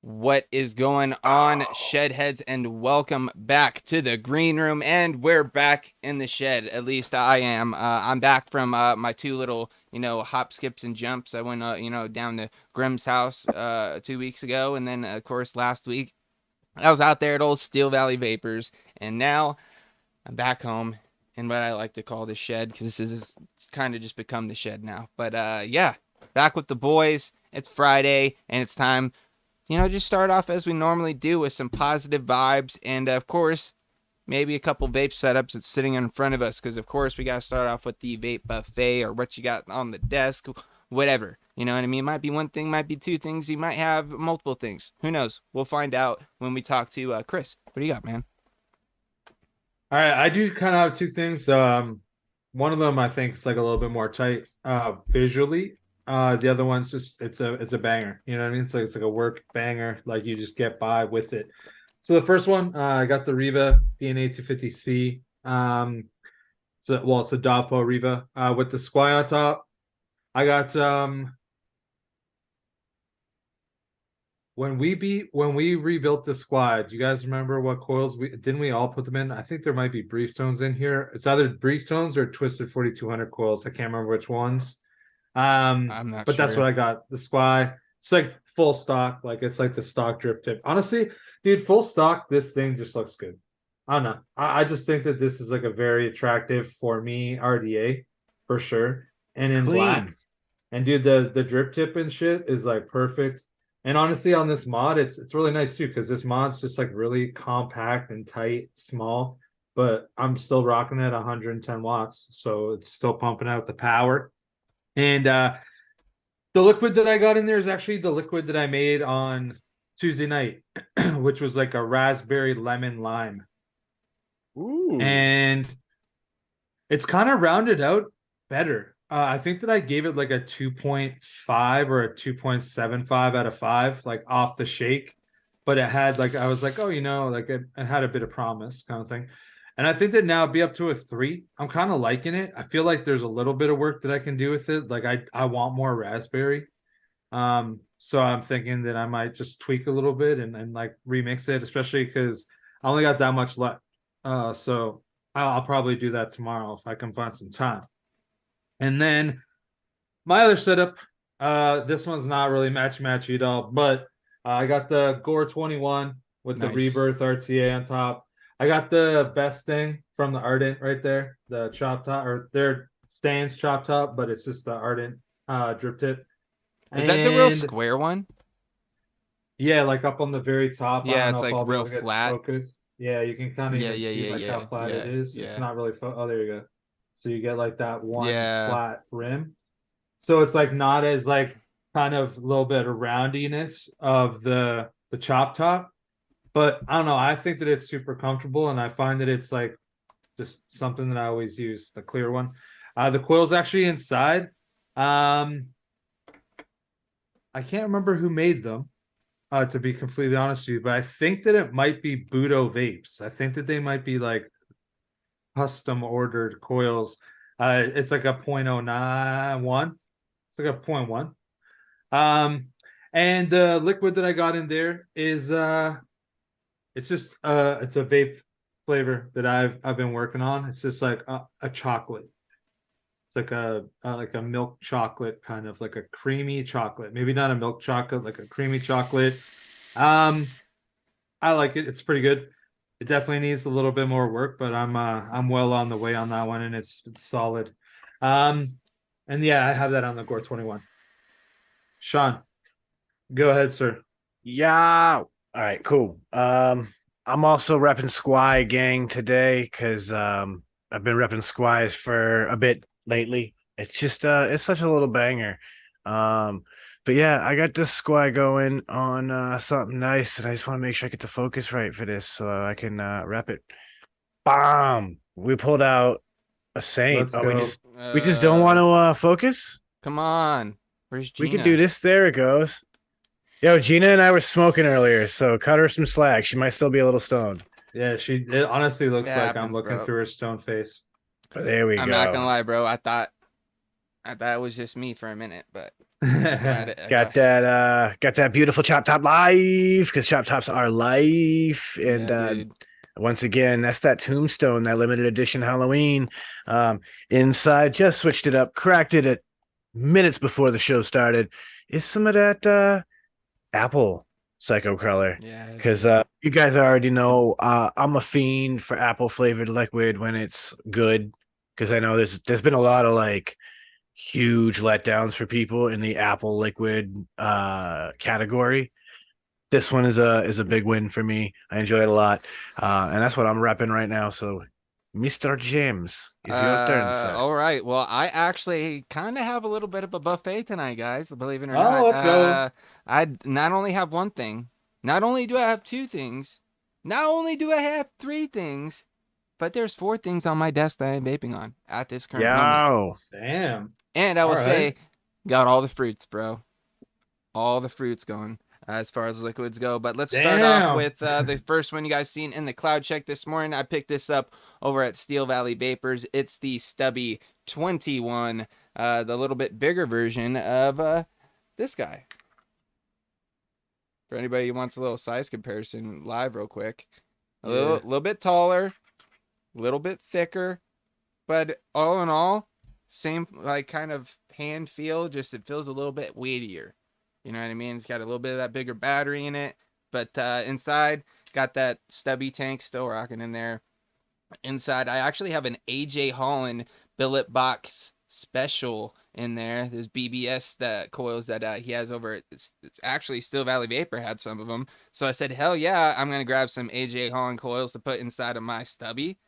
What is going on, Shedheads, and welcome back to the green room. And we're back in the shed. At least I am. I'm back from my two little, hop, skips, and jumps. I went, down to Grimm's house 2 weeks ago, and then of course last week I was out there at old Steel Valley Vapors, and now I'm back home in what I like to call the shed because this is kind of just become the shed now. But yeah, back with the boys. It's Friday, and it's time just start off as we normally do with some positive vibes. And of course, maybe a couple vape setups that's sitting in front of us. Because, of course, we got to start off with the vape buffet or what you got on the desk, whatever. You know what I mean? It might be one thing, might be two things. You might have multiple things. Who knows? We'll find out when we talk to Chris. What do you got, man? All right, I do kind of have two things. One of them I think is like a little bit more tight visually. The other one's just it's a banger. You know what I mean? It's like a work banger. Like you just get by with it. So the first one, I got the Riva DNA 250C. It's a Dopo Riva with the Squire on top. I got when we rebuilt the squad, do you guys remember what coils we all put them in? I think there might be Breestones in here. It's either Breestones or Twisted 4200 coils. I can't remember which ones. I'm not But that's what sure. I got. The squad. It's like full stock, like it's like the stock drip tip. Honestly, dude, full stock, this thing just looks good. I don't know. I just think that this is like a very attractive for me RDA for sure. And in black. Clean. And dude, the drip tip and shit is like perfect. And honestly, on this mod, it's really nice too, because this mod's just like really compact and tight, small, but I'm still rocking it at 110 watts. So it's still pumping out the power. And the liquid that I got in there is actually the liquid that I made on Tuesday night, which was like a raspberry lemon lime. Ooh. And it's kind of rounded out better. I think that I gave it like a 2.5 or a 2.75 out of 5, like off the shake. But it had like, I was like, oh, like it had a bit of promise kind of thing. And I think that now it'd be up to a 3. I'm kind of liking it. I feel like there's a little bit of work that I can do with it. Like I want more raspberry. So I'm thinking that I might just tweak a little bit and like remix it, especially because I only got that much left. So I'll probably do that tomorrow if I can find some time. And then my other setup, this one's not really matchy at all, but I got the Gore 21 with the Nice. Rebirth RTA on top. I got the best thing from the Ardent right there, the chop top, or their stands chop top, but it's just the Ardent drip tip. Is that the real And square one? yeah, like up on the very top. I Yeah, don't it's know if like I'll be real able to get flat. focus. Yeah, you can kind of Yeah, even yeah, see yeah, like how yeah, flat it yeah, is. It's yeah, not really oh, there you go. So you get like that one yeah. flat rim. So it's like not as like kind of a little bit of roundiness of the chop top. But I don't know. I think that it's super comfortable, and I find that it's like just something that I always use, the clear one. The coil's actually inside. Um, I can't remember who made them, to be completely honest with you, but I think that it might be Budo Vapes. I think that they might be like custom ordered coils. It's like a 0.091. It's like a point 0.1. Um, and the liquid that I got in there is it's just it's a vape flavor that I've been working on. It's just like a chocolate. It's like a milk chocolate, kind of like a creamy chocolate. Maybe not a milk chocolate, like a creamy chocolate. Um, I like it. It's pretty good. It definitely needs a little bit more work, but I'm well on the way on that one, and it's solid. Um, and yeah, I have that on the Gore 21. Sean, go ahead, sir. Yeah. All right, cool. I'm also repping Squy gang today because I've been repping Squys for a bit lately. It's just it's such a little banger. Um, but yeah, I got this Squy going on something nice, and I just want to make sure I get the focus right for this so I can rep it. Bomb. We pulled out a Saint. Let's Oh, we go. just we just don't want to focus. Come on. Where's We could do Gina? this. There it goes. Yo, Gina and I were smoking earlier, so cut her some slack. She might still be a little stoned. Yeah, it honestly It looks like I'm happens, looking bro. through her stone face. But there we I'm not go. gonna lie, bro. I thought it was just me for a minute, but Got that beautiful Chop Top life because Chop Tops are life. And Yeah, dude. once again, that's that Tombstone, that limited edition Halloween. Inside, just switched it up, cracked it at minutes before the show started. Is some of that apple Psycho Crawler. Yeah, Because dude. you guys already know I'm a fiend for apple flavored liquid when it's good. Because I know there's been a lot of like huge letdowns for people in the apple liquid category. This one is a big win for me. I enjoy it a lot, and that's what I'm repping right now. So, Mr. James, is your turn, sir. All right. Well, I actually kind of have a little bit of a buffet tonight, guys. Believe it or Oh, not. let's go. I not only have one thing, not only do I have two things, not only do I have three things, but there's four things on my desk that I'm vaping on at this current moment. Damn. And I will All say, right. got all the fruits, bro. All the fruits going as far as liquids go. But let's start off Damn. with the first one you guys seen in the cloud check this morning. I picked this up over at Steel Valley Vapors. It's the Stubby 21, the little bit bigger version of this guy. For anybody who wants a little size comparison live real quick. A little bit taller, a little bit thicker, but all in all, same like kind of hand feel, just it feels a little bit weightier. You know what I mean? It's got a little bit of that bigger battery in it, but inside got that stubby tank still rocking in there. Inside, I actually have an AJ Holland billet box special in there. There's BBS that coils that he has over at actually Steel Valley Vapor had some of them. So I said, hell yeah, I'm gonna grab some AJ Holland coils to put inside of my stubby.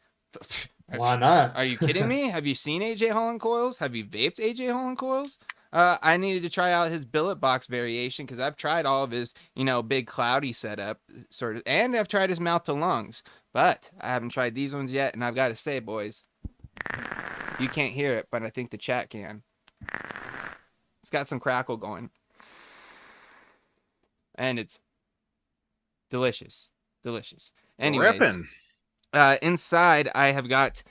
Why not? Are you kidding me? Have you seen AJ Holland coils? Have you vaped AJ Holland coils? I needed to try out his billet box variation because I've tried all of his, big cloudy setup sort of, and I've tried his mouth to lungs, but I haven't tried these ones yet. And I've got to say, boys, you can't hear it, but I think the chat can. It's got some crackle going, and it's delicious, delicious. Anyways, Rippin'. Inside I have got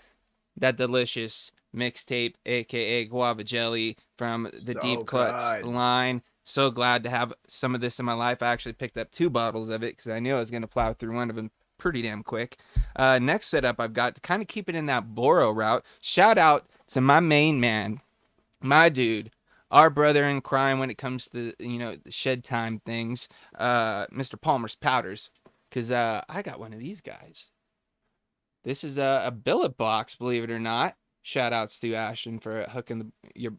that delicious mixtape, aka guava jelly from the So Deep Cuts good. line. So glad to have some of this in my life. I actually picked up 2 bottles of it because I knew I was going to plow through one of them pretty damn quick. Next setup I've got to kind of keep it in that Boro route. Shout out to my main man, my dude, our brother in crime when it comes to the shed time things, Mr. Palmer's Powders, because I got one of these guys. This is a billet box, believe it or not. Shout outs to Ashton for hooking your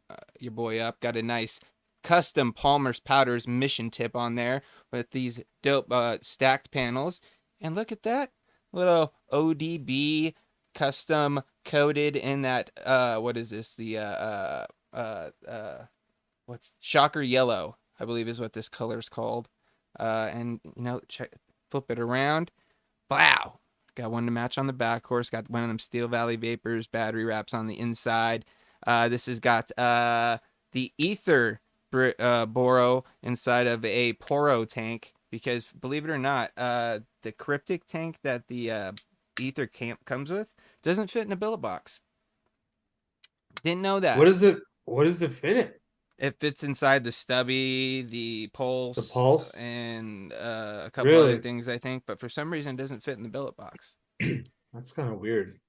boy up. Got a nice custom Palmer's Powders mission tip on there with these dope stacked panels. And look at that little ODB custom coated in that what is this? The what's Shocker Yellow, I believe is what this color's called. And flip it around. Wow. Got one to match on the back, of course. Got one of them Steel Valley Vapors battery wraps on the inside. This has got the Ether Boro inside of a Poro tank because, believe it or not, the Cryptic tank that the Ether comes with doesn't fit in a billet box. Didn't know that. What does it fit in? It fits inside the Stubby, the Pulse, and a couple other things, I think. But for some reason, it doesn't fit in the billet box. That's kind of weird.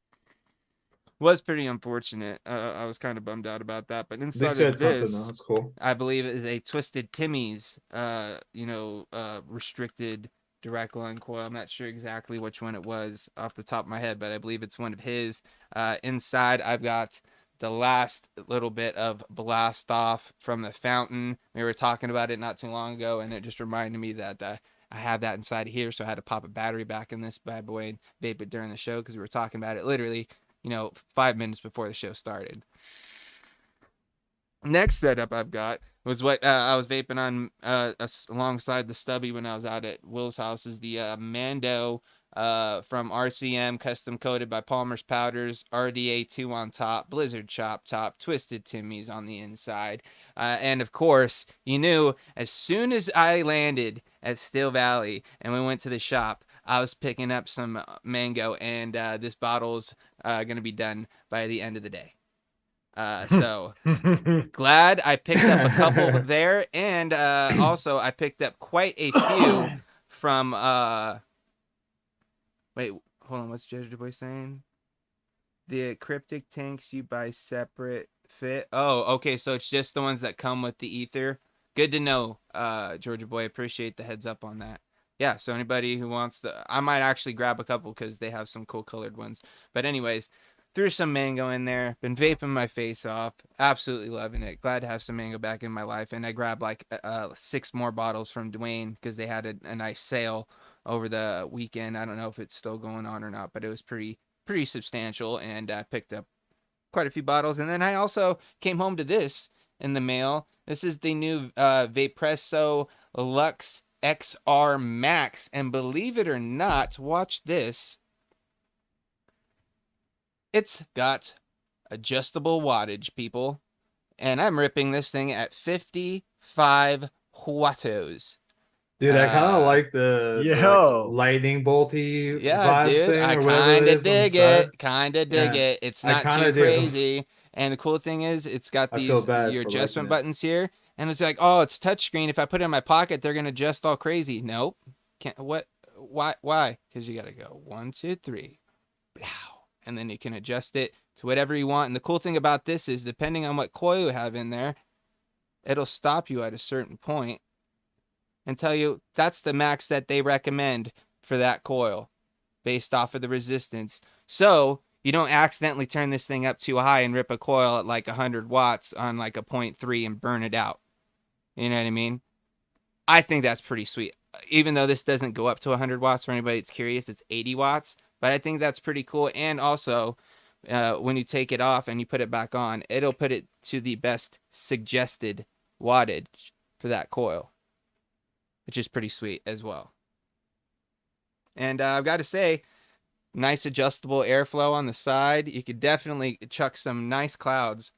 Was pretty unfortunate. I was kind of bummed out about that. But inside of this, that's cool. I believe it is a Twisted Timmy's, restricted direct line coil. I'm not sure exactly which one it was off the top of my head, but I believe it's one of his. Inside, I've got the last little bit of blast off from the fountain. We were talking about it not too long ago, and it just reminded me that I have that inside here, so I had to pop a battery back in this bad boy and vape it during the show because we were talking about it literally, 5 minutes before the show started. Next setup I've got was what I was vaping on alongside the Stubby when I was out at Will's house is the Mando from RCM, custom coated by Palmer's Powders, RDA2 on top, Blizzard Chop top, Twisted Timmy's on the inside. And of course, you knew as soon as I landed at Steel Valley and we went to the shop, I was picking up some mango, and this bottle's going to be done by the end of the day. So glad I picked up a couple there, and also I picked up quite a few from wait, hold on, what's Georgia Boy saying? The cryptic tanks you buy separate fit. Oh, okay, so it's just the ones that come with the ether. Good to know, Georgia Boy. Appreciate the heads up on that. Yeah, so anybody who wants I might actually grab a couple because they have some cool colored ones. But anyways, threw some mango in there. Been vaping my face off. Absolutely loving it. Glad to have some mango back in my life. And I grabbed like 6 more bottles from Dwayne because they had a nice sale over the weekend. I don't know if it's still going on or not, but it was pretty substantial, and I picked up quite a few bottles. And then I also came home to this in the mail. This is the new Vaperesso Lux XR Max, and believe it or not, watch this. It's got adjustable wattage, people, and I'm ripping this thing at 55 wattos. Dude, I kind of like the like, lightning bolty vibe dude, thing, I or whatever it is dig it. Kind of dig it. It's not too crazy. And the cool thing is, it's got these your adjustment buttons here, and it's like, oh, it's touchscreen. If I put it in my pocket, they're gonna adjust all crazy. Nope. Can't. What? Why? Because you gotta go 1, 2, 3, blow, and then you can adjust it to whatever you want. And the cool thing about this is, depending on what coil you have in there, it'll stop you at a certain point and tell you that's the max that they recommend for that coil based off of the resistance. So you don't accidentally turn this thing up too high and rip a coil at like 100 watts on like a 0.3 and burn it out. You know what I mean? I think that's pretty sweet. Even though this doesn't go up to 100 watts, for anybody that's curious, it's 80 watts. But I think that's pretty cool. And also, when you take it off and you put it back on, it'll put it to the best suggested wattage for that coil, which is pretty sweet as well. And I've got to say, nice adjustable airflow on the side. You could definitely chuck some nice clouds.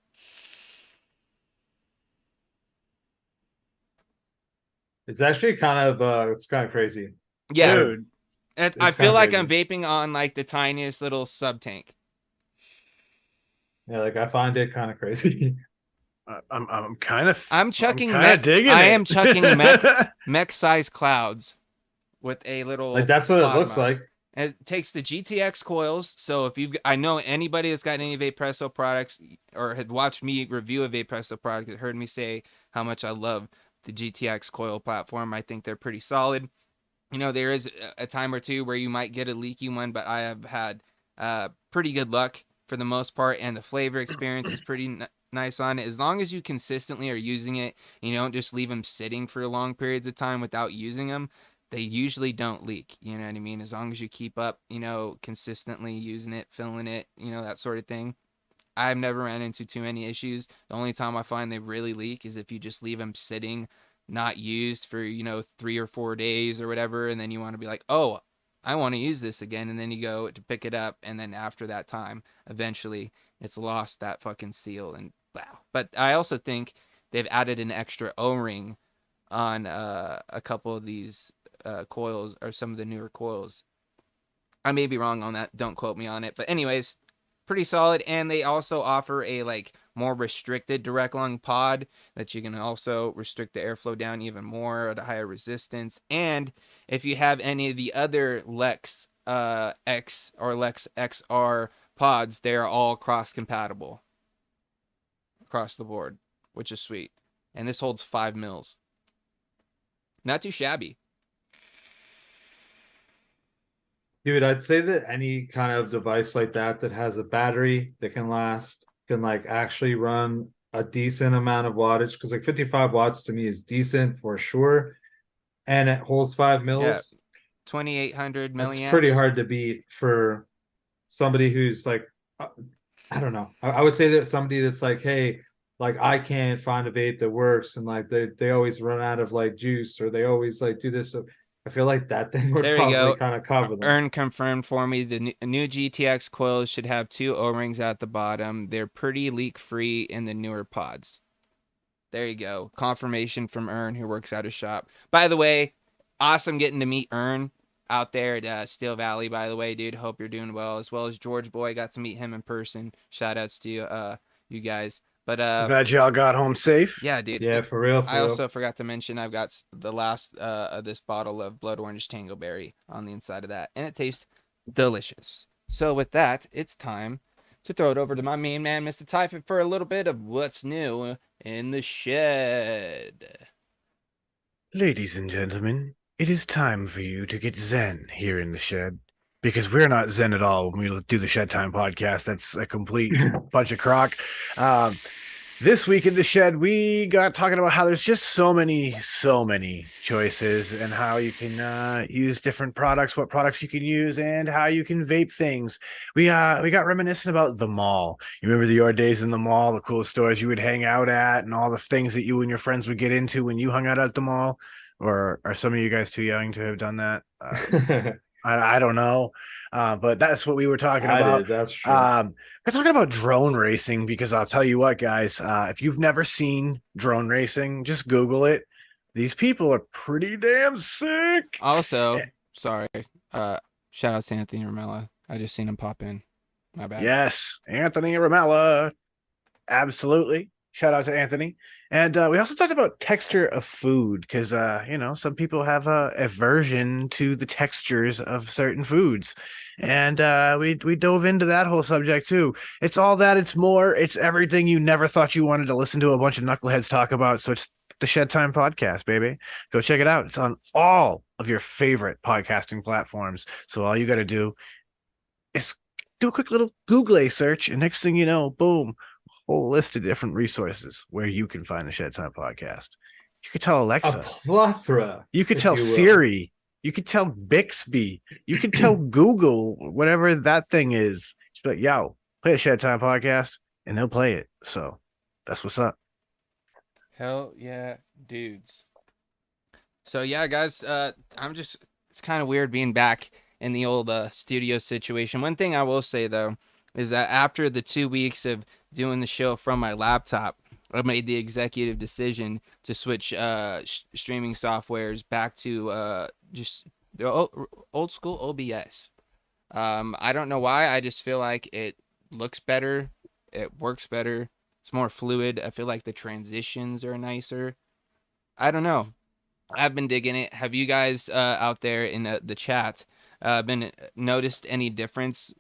It's actually kind of crazy. Yeah, dude. I feel like crazy. I'm vaping on like the tiniest little sub tank. Yeah, like I find it kind of crazy. I'm kind of chucking digging it. I am chucking mech size clouds with a little, like that's what it looks like. And it takes the GTX coils. So if I know anybody that's got any Vaperesso products or had watched me review a Vaperesso product that heard me say how much I love the GTX coil platform. I think they're pretty solid. You know, there is a time or two where you might get a leaky one, but I have had pretty good luck for the most part, and the flavor experience is pretty nice on it. As long as you consistently are using it, you don't just leave them sitting for long periods of time without using them, they usually don't leak. You know what I mean? As long as you keep up, consistently using it, filling it, that sort of thing. I've never ran into too many issues. The only time I find they really leak is if you just leave them sitting, not used for, 3 or 4 days or whatever. And then you want to be like, oh, I want to use this again. And then you go to pick it up. And then after that time, eventually it's lost that fucking seal and wow. But I also think they've added an extra O-ring on a couple of these coils, or some of the newer coils. I may be wrong on that. Don't quote me on it. But anyways, pretty solid. And they also offer a more restricted direct lung pod that you can also restrict the airflow down even more at a higher resistance. And if you have any of the other Lex X or Lex XR pods, they're all cross compatible across the board, which is sweet. And this holds 5 mils. Not too shabby. Dude, I'd say that any kind of device like that has a battery that can actually run a decent amount of wattage, because 55 watts to me is decent for sure, and it holds 5 mils. Yeah. 2,800 milliamps. It's pretty hard to beat for somebody who's I don't know. I would say that somebody that's hey, I can't find a vape that works, and they always run out of juice, or they always do this. I feel like that thing would probably kind of cover them. Ern confirmed for me the new GTX coils should have 2 O-rings at the bottom. They're pretty leak-free in the newer pods. There you go. Confirmation from Ern, who works at his shop. By the way, awesome getting to meet Ern out there at Steel Valley, by the way, dude. Hope you're doing well. As well as George Boy, got to meet him in person. Shout-outs to you. you guys. But I'm glad y'all got home safe. yeah, dude. Yeah, for real. For I real. also forgot to mention I've got the last of this bottle of Blood Orange Tangleberry on the inside of that, and it tastes delicious. So with that, it's time to throw it over to my main man, Mr. Typhon, for a little bit of what's new in the shed. Ladies and gentlemen, it is time for you to get zen here in the shed. Because we're not zen at all when we do the Shed Time podcast. That's a complete bunch of crock. This week in the shed, we got talking about how there's just so many choices and how you can use different products, what products you can use, and how you can vape things. We got reminiscent about the mall. You remember your days in the mall, the cool stores you would hang out at, and all the things that you and your friends would get into when you hung out at the mall? Or are some of you guys too young to have done that? I don't know, but that's what we were talking about. That's true. We're talking about drone racing because I'll tell you what, guys, if you've never seen drone racing, just Google it. These people are pretty damn sick. Also, sorry, shout out to Anthony Ramella. I just seen him pop in. My bad. Yes, Anthony Ramella. Absolutely. Shout out to Anthony. And we also talked about texture of food because, some people have a aversion to the textures of certain foods. And we dove into that whole subject, too. It's all that. It's more. It's everything you never thought you wanted to listen to a bunch of knuckleheads talk about. So it's the Shed Time podcast, baby. Go check it out. It's on all of your favorite podcasting platforms. So all you got to do is do a quick little Google search. And next thing you know, boom. Whole list of different resources where you can find the Shed Time podcast. You could tell Alexa. A plethora. You could tell Siri. You could tell Bixby. You could tell Google, whatever that thing is. Just be like, yo, play the Shed Time podcast, and they'll play it. So that's what's up. Hell yeah, dudes. So yeah, guys, it's kind of weird being back in the old studio situation. One thing I will say though is that after the 2 weeks of doing the show from my laptop, I made the executive decision to switch streaming softwares back to just the old school OBS. I don't know why. I just feel like it looks better. It works better. It's more fluid. I feel like the transitions are nicer. I don't know. I've been digging it. Have you guys out there in the chat been noticed any difference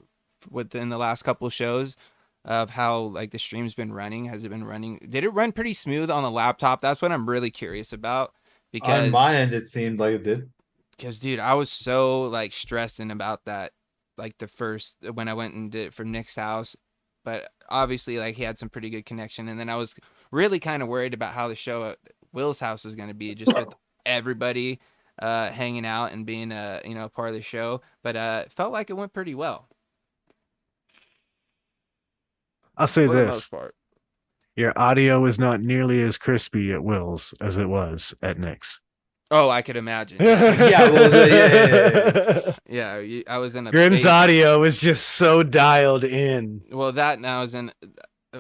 within the last couple of shows of how like the stream's been running? Has it been running? Did it run pretty smooth on the laptop? That's what I'm really curious about. Because on my end, it seemed like it did. Because dude, I was so like stressing about that, like the first when I went and did it from Nick's house. But obviously, like he had some pretty good connection, and then I was really kind of worried about how the show at Will's house is going to be, just with everybody hanging out and being part of the show. But it felt like it went pretty well. I'll say For the this. most part. Your audio is not nearly as crispy at Will's as it was at Nick's. Oh, I could imagine. Yeah, I was in a Grim's audio was just so dialed in. Well, that now is in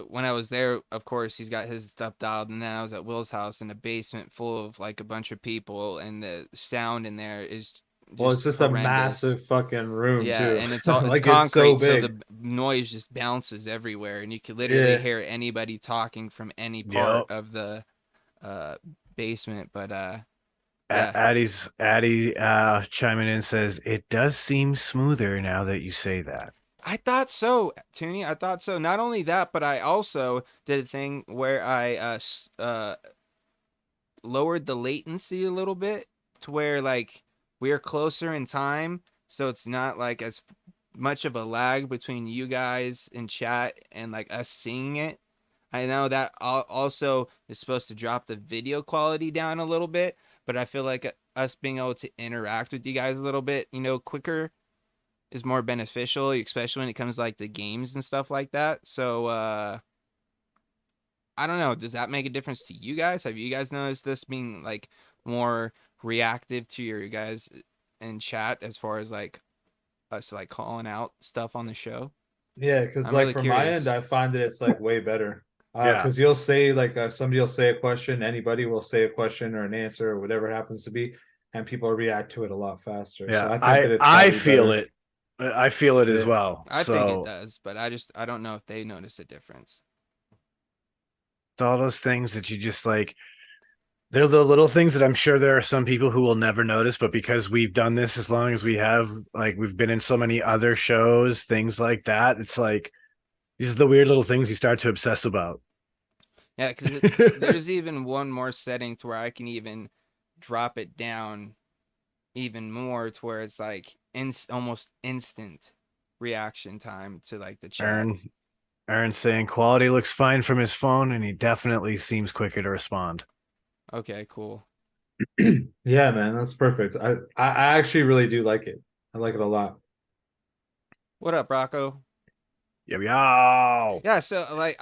when I was there. Of course, he's got his stuff dialed, and then I was at Will's house in a basement full of like a bunch of people, and the sound in there is. It's just horrendous. A massive fucking room, yeah, too. And it's all like concrete, it's so the noise just bounces everywhere, and you could literally hear anybody talking from any part of the basement. But Addy chiming in says it does seem smoother now that you say that. I thought so, Toonie. I thought so. Not only that, but I also did a thing where I lowered the latency a little bit to where like we are closer in time, so it's not like as much of a lag between you guys in chat and like us seeing it. I know that also is supposed to drop the video quality down a little bit, but I feel like us being able to interact with you guys a little bit, quicker is more beneficial, especially when it comes to like the games and stuff like that. So I don't know. Does that make a difference to you guys? Have you guys noticed this being like more reactive to your guys in chat as far as like us like calling out stuff on the show? Yeah, because like really from curious. My end, I find that it's like way better. Because you'll say like somebody will say a question, anybody will say a question or an answer or whatever it happens to be, and people react to it a lot faster. Yeah, so I think that it's I feel better. it. I feel it as well. I think it does, but I don't know if they notice a difference. It's all those things that you just like. They're the little things that I'm sure there are some people who will never notice, but because we've done this as long as we have, like we've been in so many other shows, things like that. It's like these are the weird little things you start to obsess about. Yeah, because there's even one more setting to where I can even drop it down even more to where it's like almost instant reaction time to like the chat. Aaron saying quality looks fine from his phone, and he definitely seems quicker to respond. Okay, cool. Yeah, man, that's perfect. I actually really do like it. I like it a lot. What up, Rocco? Yo, yo. Yeah, so like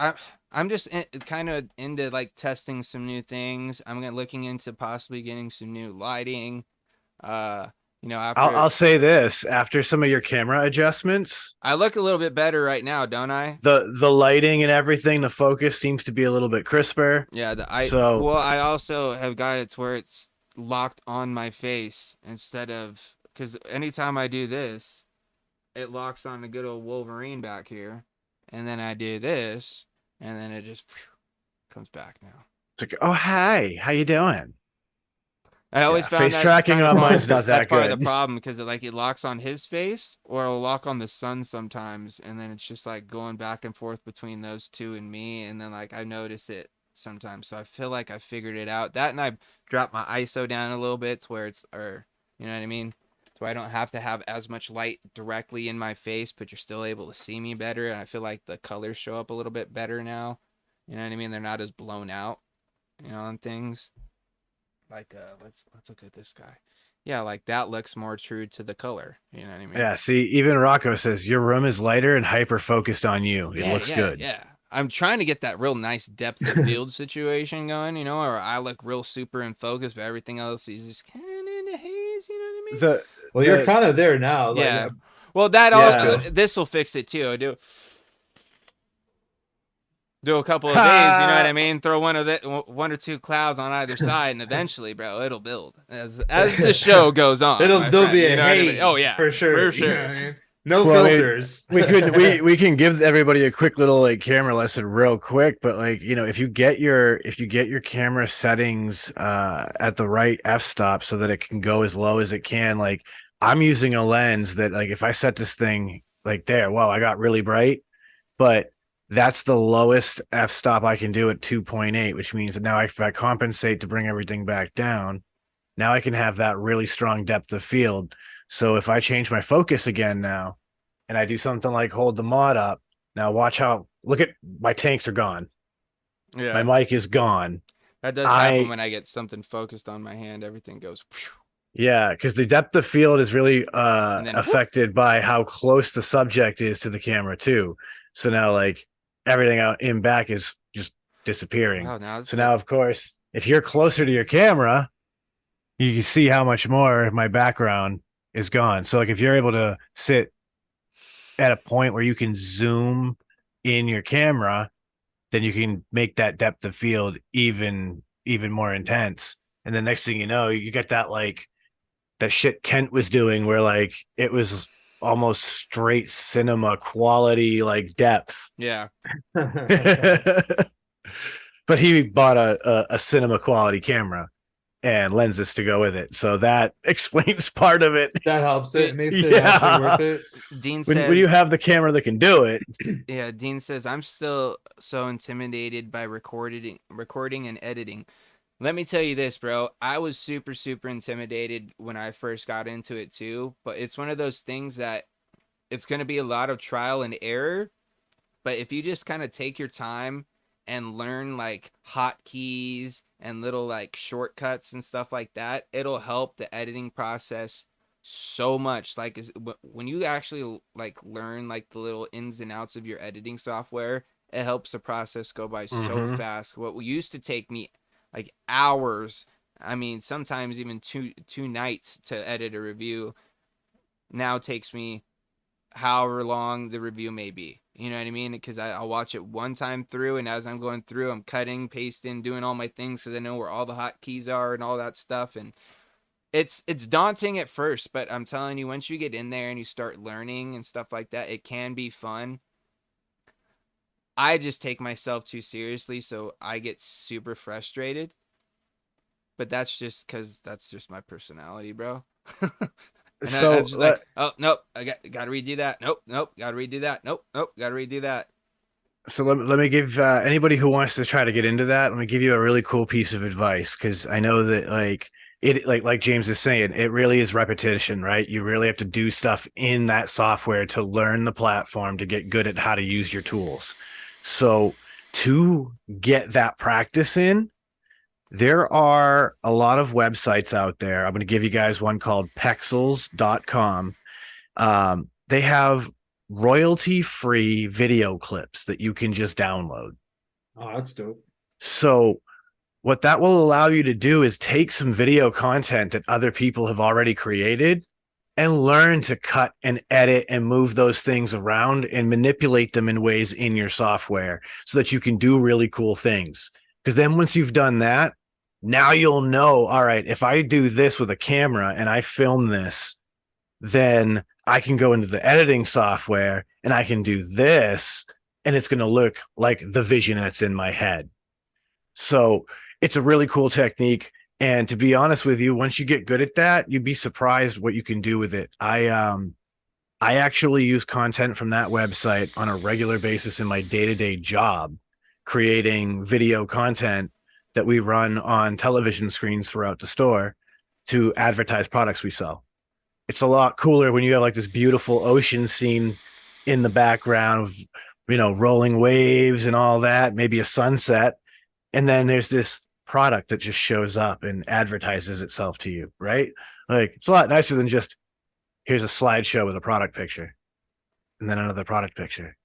I'm just kind of into like testing some new things. I'm gonna looking into possibly getting some new lighting. You know, after I'll say this: after some of your camera adjustments, I look a little bit better right now, don't I? the lighting and everything, the focus seems to be a little bit crisper. Yeah, So I also have got it to where it's locked on my face instead of because anytime I do this, it locks on the good old Wolverine back here, and then I do this, and then it just comes back now. it's like, oh hi, how you doing? I always Yeah, found face that it's tracking kind of on hard. mine's not That's that part of the good. problem because it locks on his face or it'll lock on the sun sometimes, and then it's just like going back and forth between those two and me, and then like I notice it sometimes. So I feel like I figured it out. That and I dropped my ISO down a little bit to where it's or you know what I mean? So I don't have to have as much light directly in my face, but you're still able to see me better. And I feel like the colors show up a little bit better now. You know what I mean? They're not as blown out, you know, on things. Like let's look at this guy. Yeah, like that looks more true to the color. You know what I mean? Yeah, see, even Rocco says your room is lighter and hyper focused on you. It Yeah, looks good. yeah. I'm trying to get that real nice depth of field situation going, you know, or I look real super in focus, but everything else is just kind of in a haze. You know what I mean? Well, you're kind of there now. Like, Yeah. Well, that all Yeah. this will fix it too. I do a couple of days, you know what I mean? Throw one or two clouds on either side, and eventually, bro, it'll build as the show goes on. there'll be a you know haze, what I mean? Oh yeah, for sure. for sure. You know what I mean? No Well, I mean, filters. we can give everybody a quick little like camera lesson real quick, but like if you get your camera settings at the right f-stop so that it can go as low as it can, like I'm using a lens that like if I set this thing like there, wow, I got really bright, but that's the lowest f-stop I can do at 2.8, which means that now if I compensate to bring everything back down, now I can have that really strong depth of field. So if I change my focus again now and I do something like hold the mod up, now watch how look at my tanks are gone. Yeah, My mic is gone. that does happen when I get something focused on my hand. Everything goes. Yeah, because the depth of field is really Then, affected by how close the subject is to the camera too. So now like everything out in back is just disappearing. Wow, now of course, if you're closer to your camera, you can see how much more my background is gone. So like if you're able to sit at a point where you can zoom in your camera, then you can make that depth of field even more intense. And the next thing you know, you get that like that shit Kent was doing where like it was almost straight cinema quality like depth. yeah. But he bought a cinema quality camera and lenses to go with it. So that explains part of it. That helps it. It makes it actually worth it. Dean says When you have the camera that can do it. Yeah, Dean says I'm still so intimidated by recording and editing. Let me tell you this, bro. I was super intimidated when I first got into it too, but it's one of those things that it's going to be a lot of trial and error, but if you just kind of take your time and learn like hotkeys and little like shortcuts and stuff like that, it'll help the editing process so much. Like when you actually like learn like the little ins and outs of your editing software, it helps the process go by so fast. What used to take me like hours, I mean sometimes even two nights to edit a review, now takes me however long the review may be. You know what I mean? Because I'll watch it one time through, and as I'm going through, I'm cutting, pasting, doing all my things so I know where all the hotkeys are and all that stuff. And it's daunting at first, but I'm telling you, once you get in there and you start learning and stuff like that, it can be fun. I just take myself too seriously, so I get super frustrated. But that's just my personality, bro. And I So just like, oh nope, I gotta redo that. Nope, gotta redo that. Nope, gotta redo that. let me give anybody who wants to try to get into that, let me give you a really cool piece of advice, because I know that like James is saying, it really is repetition, right? You really have to do stuff in that software to learn the platform, to get good at how to use your tools. So to get that practice in, there are a lot of websites out there. I'm going to give you guys one called pexels.com. They have royalty free video clips that you can just download. Oh, that's dope. So, what that will allow you to do is take some video content that other people have already created and learn to cut and edit and move those things around and manipulate them in ways in your software so that you can do really cool things. Because then once you've done that, now you'll know, all right, if I do this with a camera and I film this, then I can go into the editing software and I can do this, and it's going to look like the vision that's in my head. So it's a really cool technique. And to be honest with you, once you get good at that, you'd be surprised what you can do with it. I actually use content from that website on a regular basis in my day-to-day job, creating video content that we run on television screens throughout the store to advertise products we sell. It's a lot cooler when you have like this beautiful ocean scene in the background of, rolling waves and all that, maybe a sunset. And then there's this product that just shows up and advertises itself to you, right? Like, it's a lot nicer than just, here's a slideshow with a product picture and then another product picture.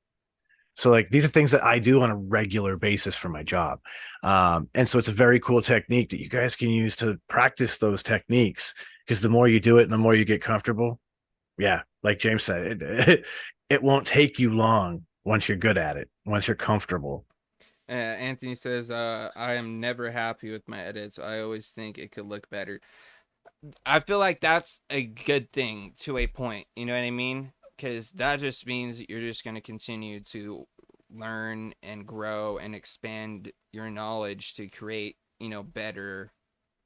So like, these are things that I do on a regular basis for my job. And so it's a very cool technique that you guys can use to practice those techniques, because the more you do it and the more you get comfortable, yeah, like James said, it won't take you long once you're good at it, once you're comfortable. Anthony says, I am never happy with my edits. I always think it could look better. I feel like that's a good thing to a point. You know what I mean? Because that just means that you're just going to continue to learn and grow and expand your knowledge to create, better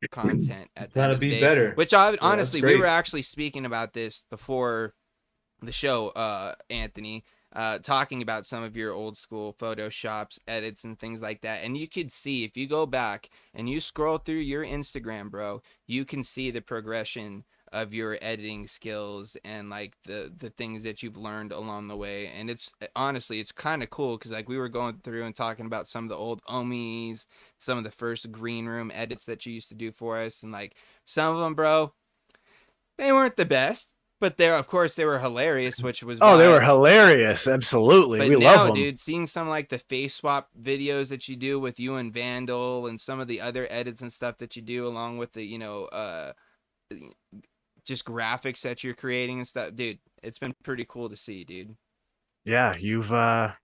content at the end Gotta of the be day. better. Which Yeah, honestly, that's we were great. actually speaking about this before the show, Anthony, talking about some of your old school photoshops, edits, and things like that. And you could see, if you go back and you scroll through your Instagram, bro, you can see the progression of your editing skills and like the things that you've learned along the way. And it's honestly, it's kind of cool because like we were going through and talking about some of the old omis, some of the first green room edits that you used to do for us, and like some of them, bro, they weren't the best, but of course they were hilarious, which was Oh, they were why. hilarious. Absolutely. But We love now, them. dude, seeing some like the face swap videos that you do with you and Vandal and some of the other edits and stuff that you do along with the, just graphics that you're creating and stuff, dude, it's been pretty cool to see, dude. Yeah, you've done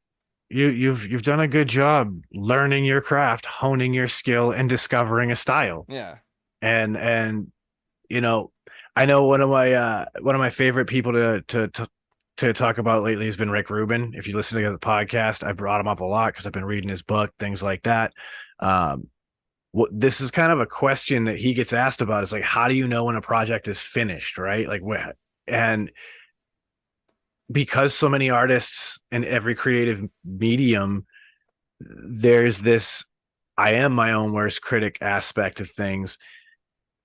a good job learning your craft, honing your skill, and discovering a style. Yeah. And you know, I know one of my favorite people to talk about lately has been Rick Rubin. If you listen to the podcast, I've brought him up a lot because I've been reading his book, things like that. This is kind of a question that he gets asked about, is like, how do you know when a project is finished, right? Like, and because so many artists in every creative medium, there's this I am my own worst critic aspect of things.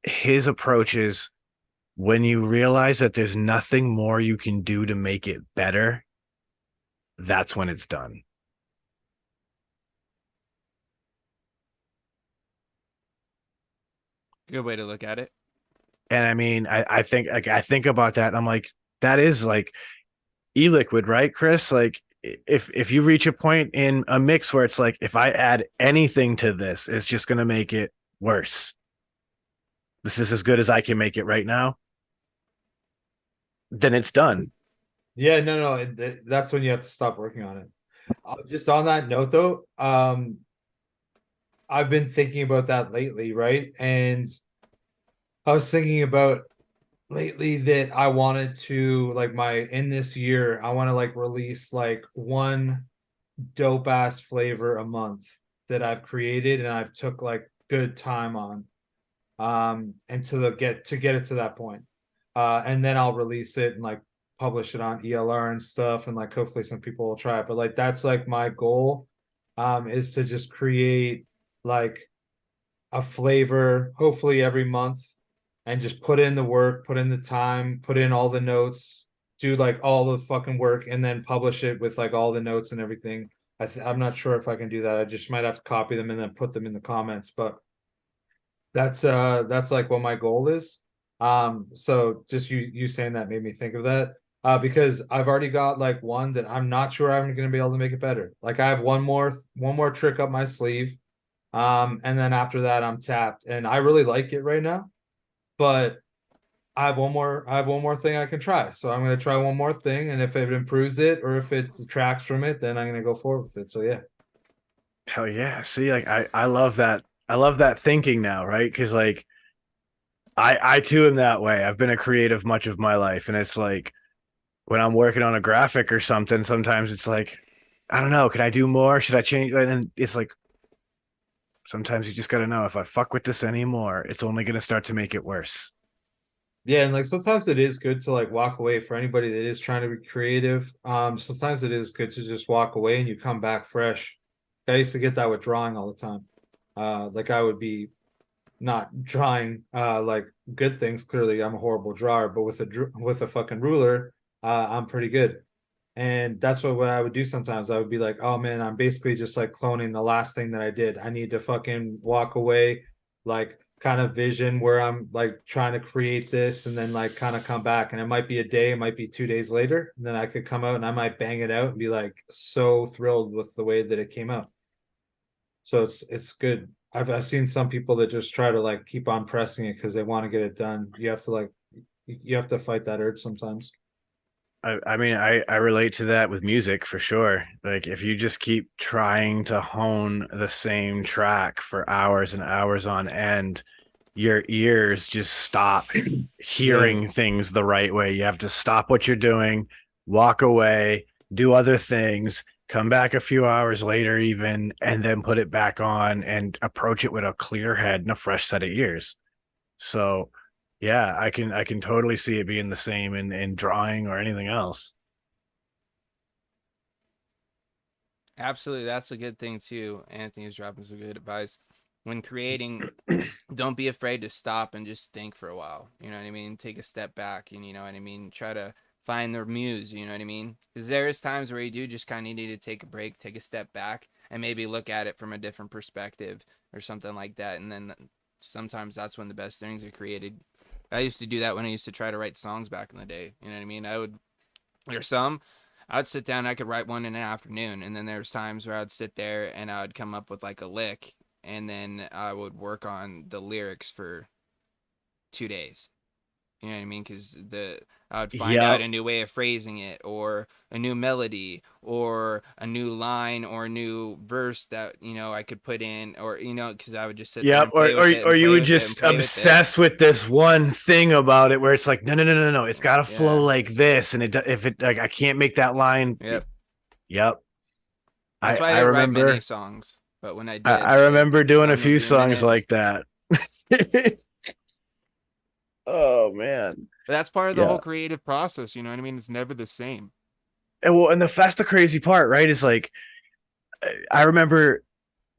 His approach is, when you realize that there's nothing more you can do to make it better, that's when it's done. Good way to look at it. And I mean, I think about that and I'm like, that is like e-liquid, right, Chris? Like, if you reach a point in a mix where it's like, if I add anything to this, it's just going to make it worse. This is as good as I can make it right now. Then it's done. Yeah, no, that's when you have to stop working on it. Just on that note, though, I've been thinking about that lately, right? And I was thinking about lately that I wanted to, like, in this year, I want to like release like one dope ass flavor a month that I've created and I've took like good time on and to get it to that point. And then I'll release it and like publish it on ELR and stuff, and like hopefully some people will try it. But like that's like my goal is to just create like a flavor hopefully every month and just put in the work, put in the time, put in all the notes, do like all the fucking work, and then publish it with like all the notes and everything. I'm not sure if I can do that. I just might have to copy them and then put them in the comments, but that's like what my goal is. So just you saying that made me think of that. Because I've already got like one that I'm not sure I'm gonna be able to make it better. Like I have one more trick up my sleeve. And then after that I'm tapped. And I really like it right now, but I have one more thing I can try. So I'm gonna try one more thing, and if it improves it or if it detracts from it, then I'm gonna go forward with it. So yeah. Hell yeah. See, like I love that. I love that thinking now, right? Because like I too am that way. I've been a creative much of my life, and it's like when I'm working on a graphic or something, sometimes it's like, I don't know, can I do more? Should I change? And it's like sometimes you just gotta know, if I fuck with this anymore, it's only gonna start to make it worse. Yeah, and like sometimes it is good to like walk away for anybody that is trying to be creative. Sometimes it is good to just walk away and you come back fresh. I used to get that with drawing all the time. Like I would be not drawing like good things. Clearly, I'm a horrible drawer, but with a fucking ruler, I'm pretty good. And that's what I would do sometimes. I would be like, oh man, I'm basically just like cloning the last thing that I did. I need to fucking walk away, like kind of vision where I'm like trying to create this and then like kind of come back. And it might be a day, it might be 2 days later. And then I could come out and I might bang it out and be like so thrilled with the way that it came out. So it's good. I've seen some people that just try to like keep on pressing it because they want to get it done. You have to fight that urge sometimes. I mean, I relate to that with music for sure. Like if you just keep trying to hone the same track for hours and hours on end, your ears just stop hearing things the right way. You have to stop what you're doing, walk away, do other things, come back a few hours later even, and then put it back on and approach it with a clear head and a fresh set of ears. So yeah, I can totally see it being the same in drawing or anything else. Absolutely, that's a good thing too. Anthony's dropping some good advice. When creating, don't be afraid to stop and just think for a while. You know what I mean? Take a step back, and you know what I mean? Try to find the muse, you know what I mean? Because there's times where you do just kind of need to take a break, take a step back, and maybe look at it from a different perspective or something like that. And then sometimes that's when the best things are created. I used to do that when I used to try to write songs back in the day. You know what I mean? I'd sit down, I could write one in an afternoon. And then there's times where I'd sit there and I would come up with like a lick. And then I would work on the lyrics for 2 days. You know what I mean? Because I would find out a new way of phrasing it, or a new melody, or a new line, or a new verse that I could put in, or because I would just sit there and play with it, or you would just obsess with this one thing about it, where it's like, no, it's got to flow like this, and if it like I can't make that line. Yep. That's why I didn't write many songs, but when I did, I remember doing a few songs like that. Oh man, but that's part of the whole creative process. You know what I mean? It's never the same. And that's the crazy part, right? Is like, I remember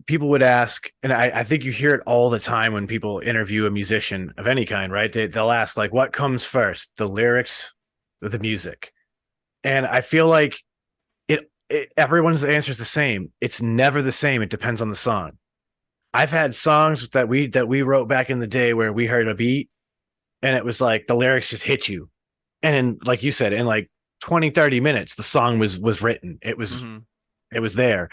people would ask, and I think you hear it all the time when people interview a musician of any kind, right? They'll ask like, what comes first, the lyrics or the music? And I feel like everyone's answer is the same. It's never the same. It depends on the song. I've had songs that we wrote back in the day where we heard a beat and it was like the lyrics just hit you. And in, like you said, in like 20, 30 minutes, the song was written. It was there.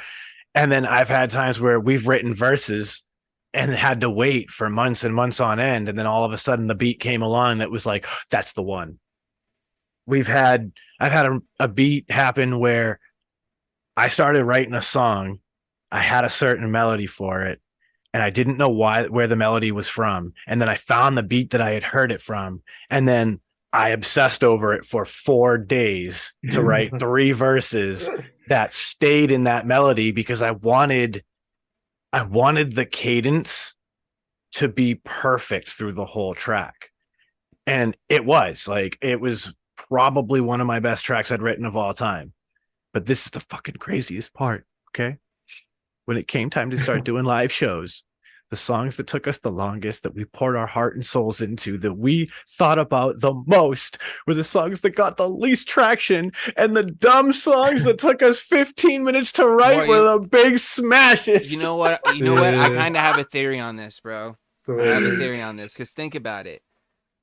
And then I've had times where we've written verses and had to wait for months and months on end. And then all of a sudden the beat came along that was like, that's the one. I've had a beat happen where I started writing a song. I had a certain melody for it, and I didn't know where the melody was from. And then I found the beat that I had heard it from. And then I obsessed over it for 4 days to write 3 verses that stayed in that melody because I wanted the cadence to be perfect through the whole track. And it was probably one of my best tracks I'd written of all time. But this is the fucking craziest part. Okay. When it came time to start doing live shows, the songs that took us the longest, that we poured our heart and souls into, that we thought about the most, were the songs that got the least traction, and the dumb songs that took us 15 minutes to write were the big smashes. You know what? I kind of have a theory on this, bro. I have a theory on this because think about it.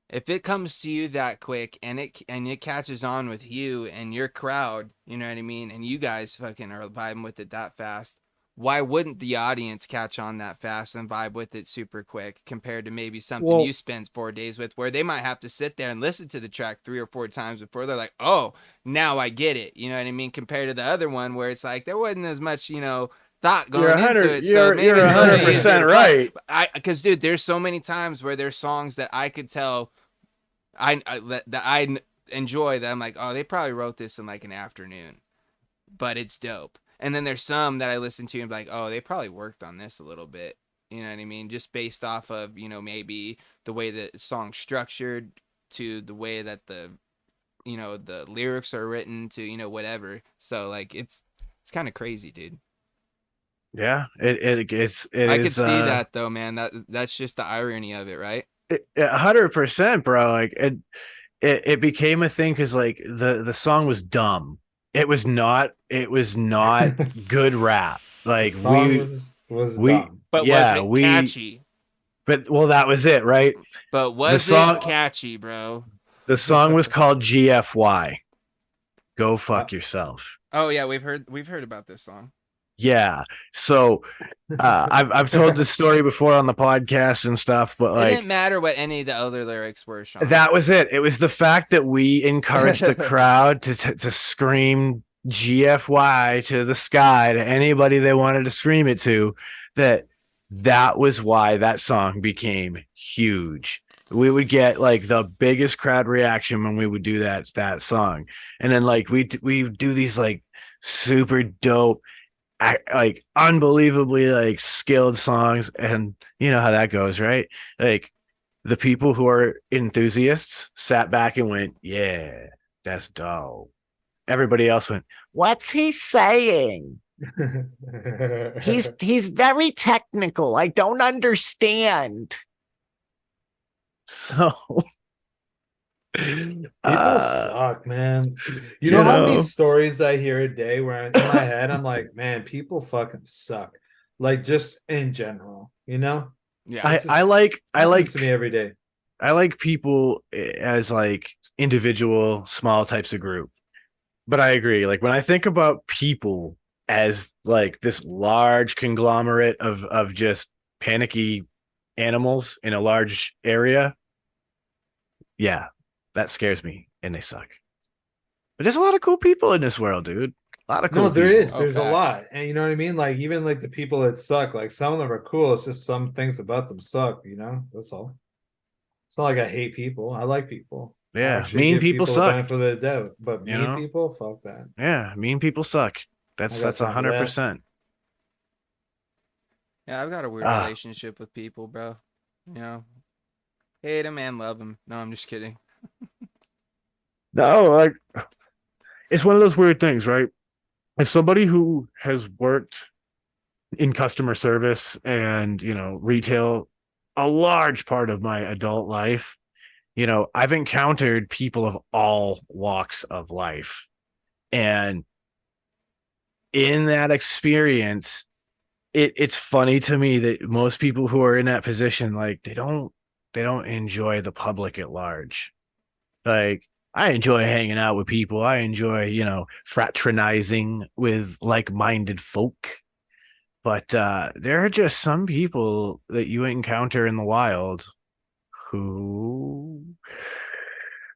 If it comes to you that quick and it catches on with you and your crowd, you know what I mean, and you guys fucking are vibing with it that fast, why wouldn't the audience catch on that fast and vibe with it super quick compared to maybe something you spend 4 days with, where they might have to sit there and listen to the track 3 or 4 times before they're like, oh, now I get it. You know what I mean? Compared to the other one where it's like there wasn't as much, thought going into it. You're 100% right. Because dude, there's so many times where there's songs that I could tell that I enjoy that I'm like, oh, they probably wrote this in like an afternoon, but it's dope. And then there's some that I listen to and be like, oh, they probably worked on this a little bit. You know what I mean? Just based off of, maybe the way the song's structured to the way that the lyrics are written to, whatever. So like, it's kind of crazy, dude. Yeah, I could see that though, man. That's just the irony of it, right? 100%, bro. Like it became a thing because like the song was dumb. It was not good rap. Like was dumb. But was it catchy? But that was it, right? But was it catchy, bro? The song was called GFY. Go fuck yourself. Oh yeah, we've heard about this song. Yeah. So I've told this story before on the podcast and stuff, but like, it didn't matter what any of the other lyrics were, Sean. That was it. It was the fact that we encouraged the crowd to scream GFY to the sky to anybody they wanted to scream it to. That was why that song became huge. We would get like the biggest crowd reaction when we would do that song, and then like we do these like super dope, like unbelievably like skilled songs, and you know how that goes, right? Like the people who are enthusiasts sat back and went, yeah, that's dope. Everybody else went, what's he saying? he's very technical. I don't understand. So people suck, man. You know how many stories I hear a day where in my head I'm like, man, people fucking suck. Like just in general, Yeah. I like to me every day. I like people as like individual small types of group. But I agree. Like when I think about people as like this large conglomerate of just panicky animals in a large area, yeah, that scares me, and they suck. But there's a lot of cool people in this world, dude. A lot of cool. No, there people. is. There's a lot, and you know what I mean. Like even like the people that suck, like some of them are cool. It's just some things about them suck. That's all. It's not like I hate people. I like people. Yeah, mean people suck. For the doubt, but mean people, fuck that. Yeah, mean people suck. That's 100%. Yeah, I've got a weird relationship with people, bro. Hate them and love them. No, I'm just kidding. No, like it's one of those weird things, right? As somebody who has worked in customer service and retail a large part of my adult life, I've encountered people of all walks of life, and in that experience, it's funny to me that most people who are in that position, like they don't enjoy the public at large. Like I enjoy hanging out with people. I enjoy, fraternizing with like-minded folk. But there are just some people that you encounter in the wild who,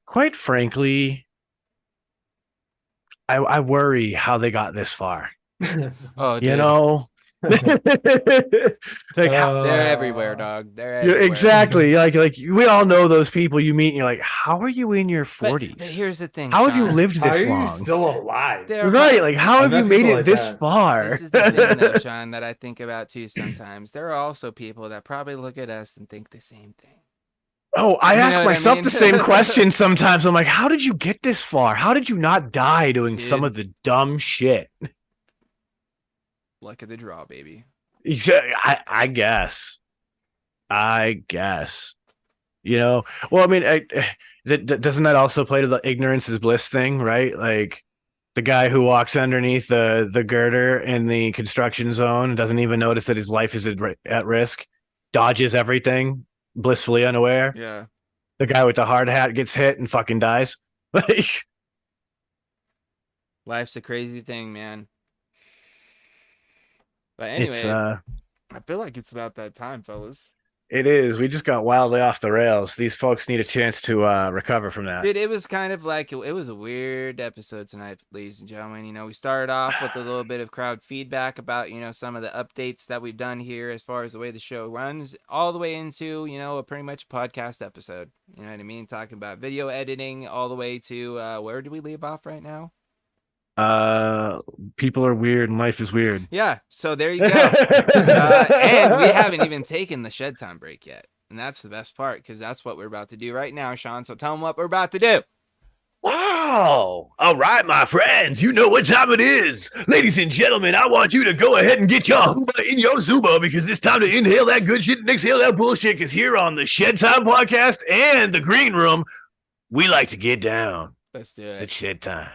quite frankly, I worry how they got this far. Oh, dude. Like They're everywhere, dog. They're yeah, everywhere. exactly. Like we all know those people you meet, and you're like, how are you in your But 40s? here's the thing. How have you Sean. lived How this are you long? still alive? They're Right? Like, how I have you met made people it like this that. far? This is the thing, though, Sean, that I think about too sometimes. There are also people that probably look at us and think the same thing. Oh, I You know ask what I myself mean? the same question sometimes. I'm like, how did you get this far? How did you not die doing some Dude. of the dumb shit? Luck of the draw, baby. I guess. You know, well, I mean, doesn't that also play to the ignorance is bliss thing, right? Like the guy who walks underneath the girder in the construction zone doesn't even notice that his life is at risk, dodges everything, blissfully unaware. Yeah. The guy with the hard hat gets hit and fucking dies. Like, Life's a crazy thing, man. But anyway, it's I feel like it's about that time, fellas. it is. We just got wildly off the rails. These folks need a chance to recover from that. Dude, it was kind of like, it was a weird episode tonight, ladies and gentlemen. You know, we started off with a little bit of crowd feedback about, you know, some of the updates that we've done here as far as the way the show runs, all the way into, you know, a pretty much podcast episode. You know what I mean? Talking about video editing all the way to, where do we leave off right now? People are weird and life is weird. Yeah, so there you go. And we haven't even taken the shed time break yet. And that's the best part, because that's what we're about to do right now, Sean. So tell them what we're about to do. Wow. All right, my friends, you know what time it is. Ladies and gentlemen, I want you to go ahead and get your hooba in your zuba, because it's time to inhale that good shit and exhale that bullshit, because here on the Shed Time podcast and the Green Room, we like to get down. Let's do It's it. shed time.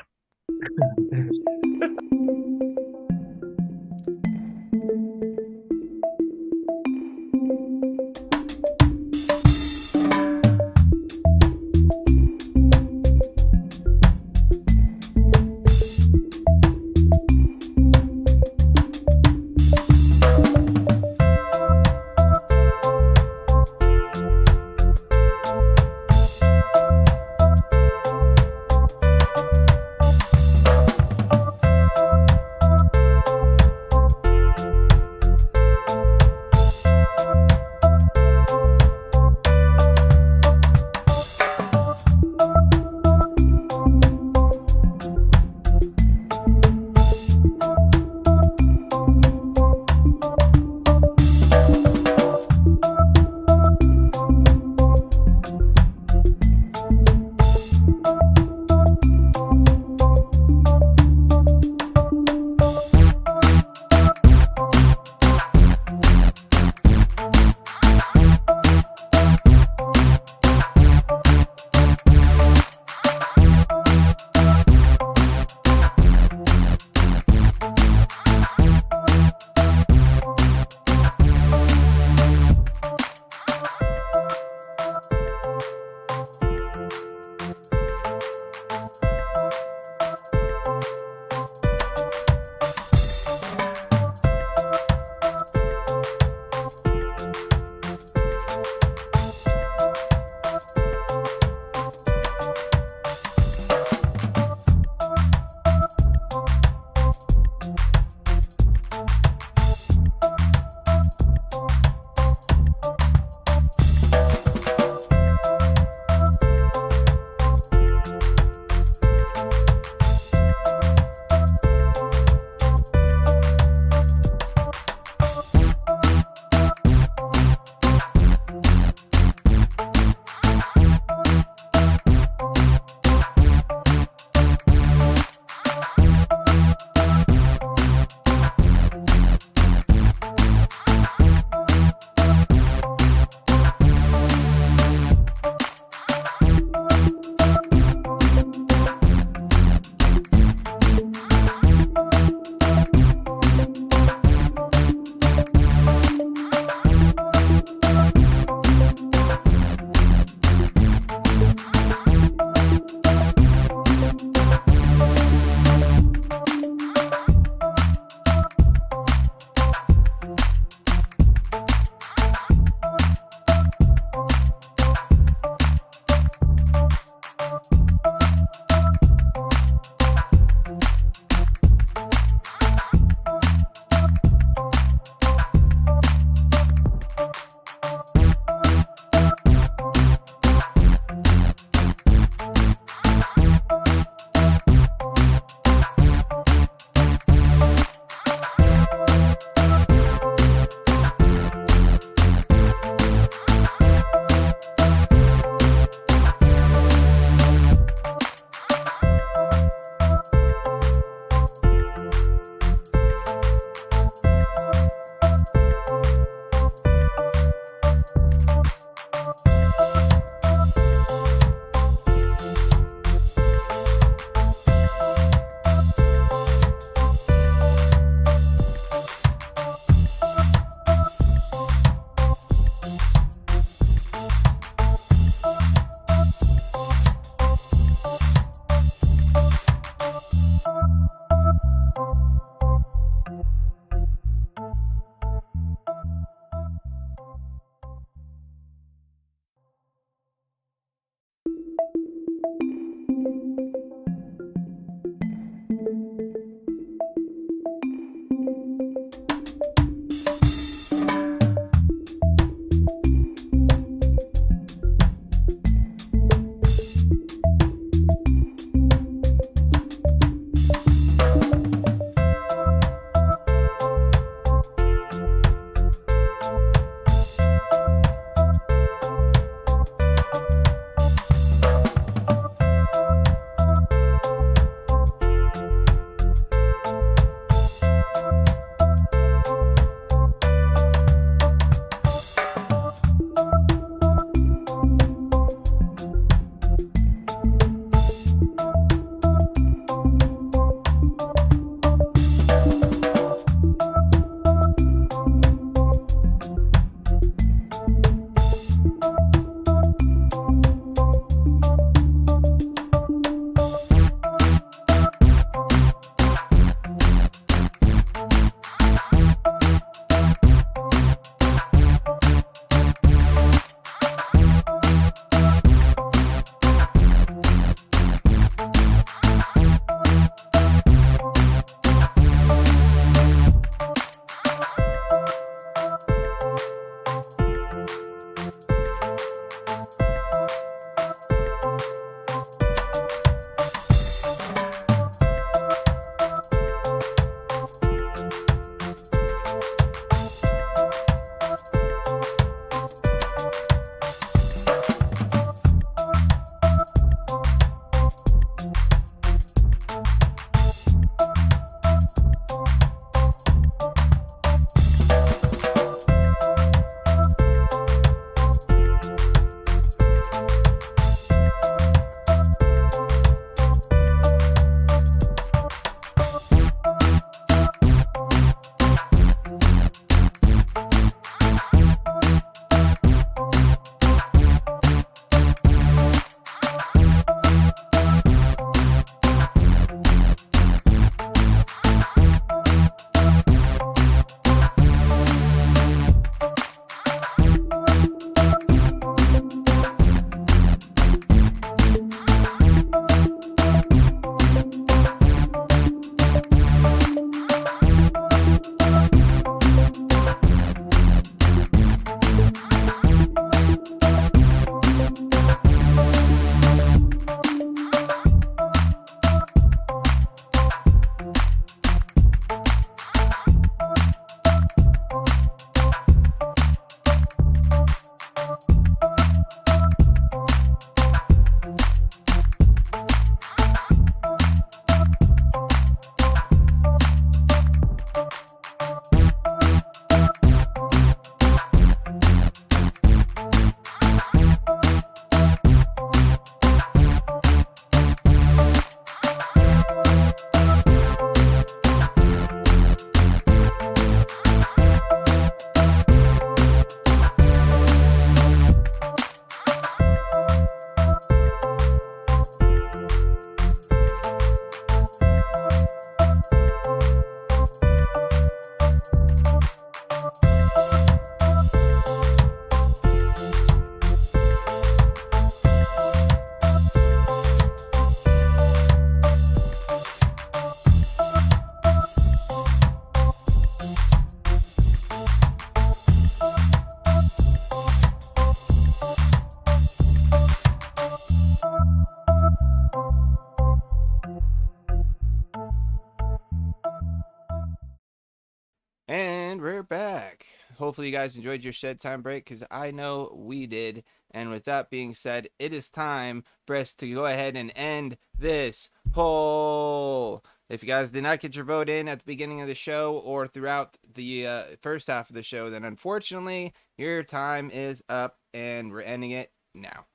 guys enjoyed your shed time break, because I know we did. And with that being said, it is time for us to go ahead and end this poll. If you guys did not get your vote in at the beginning of the show or throughout the first half of the show, then unfortunately your time is up, and we're ending it now.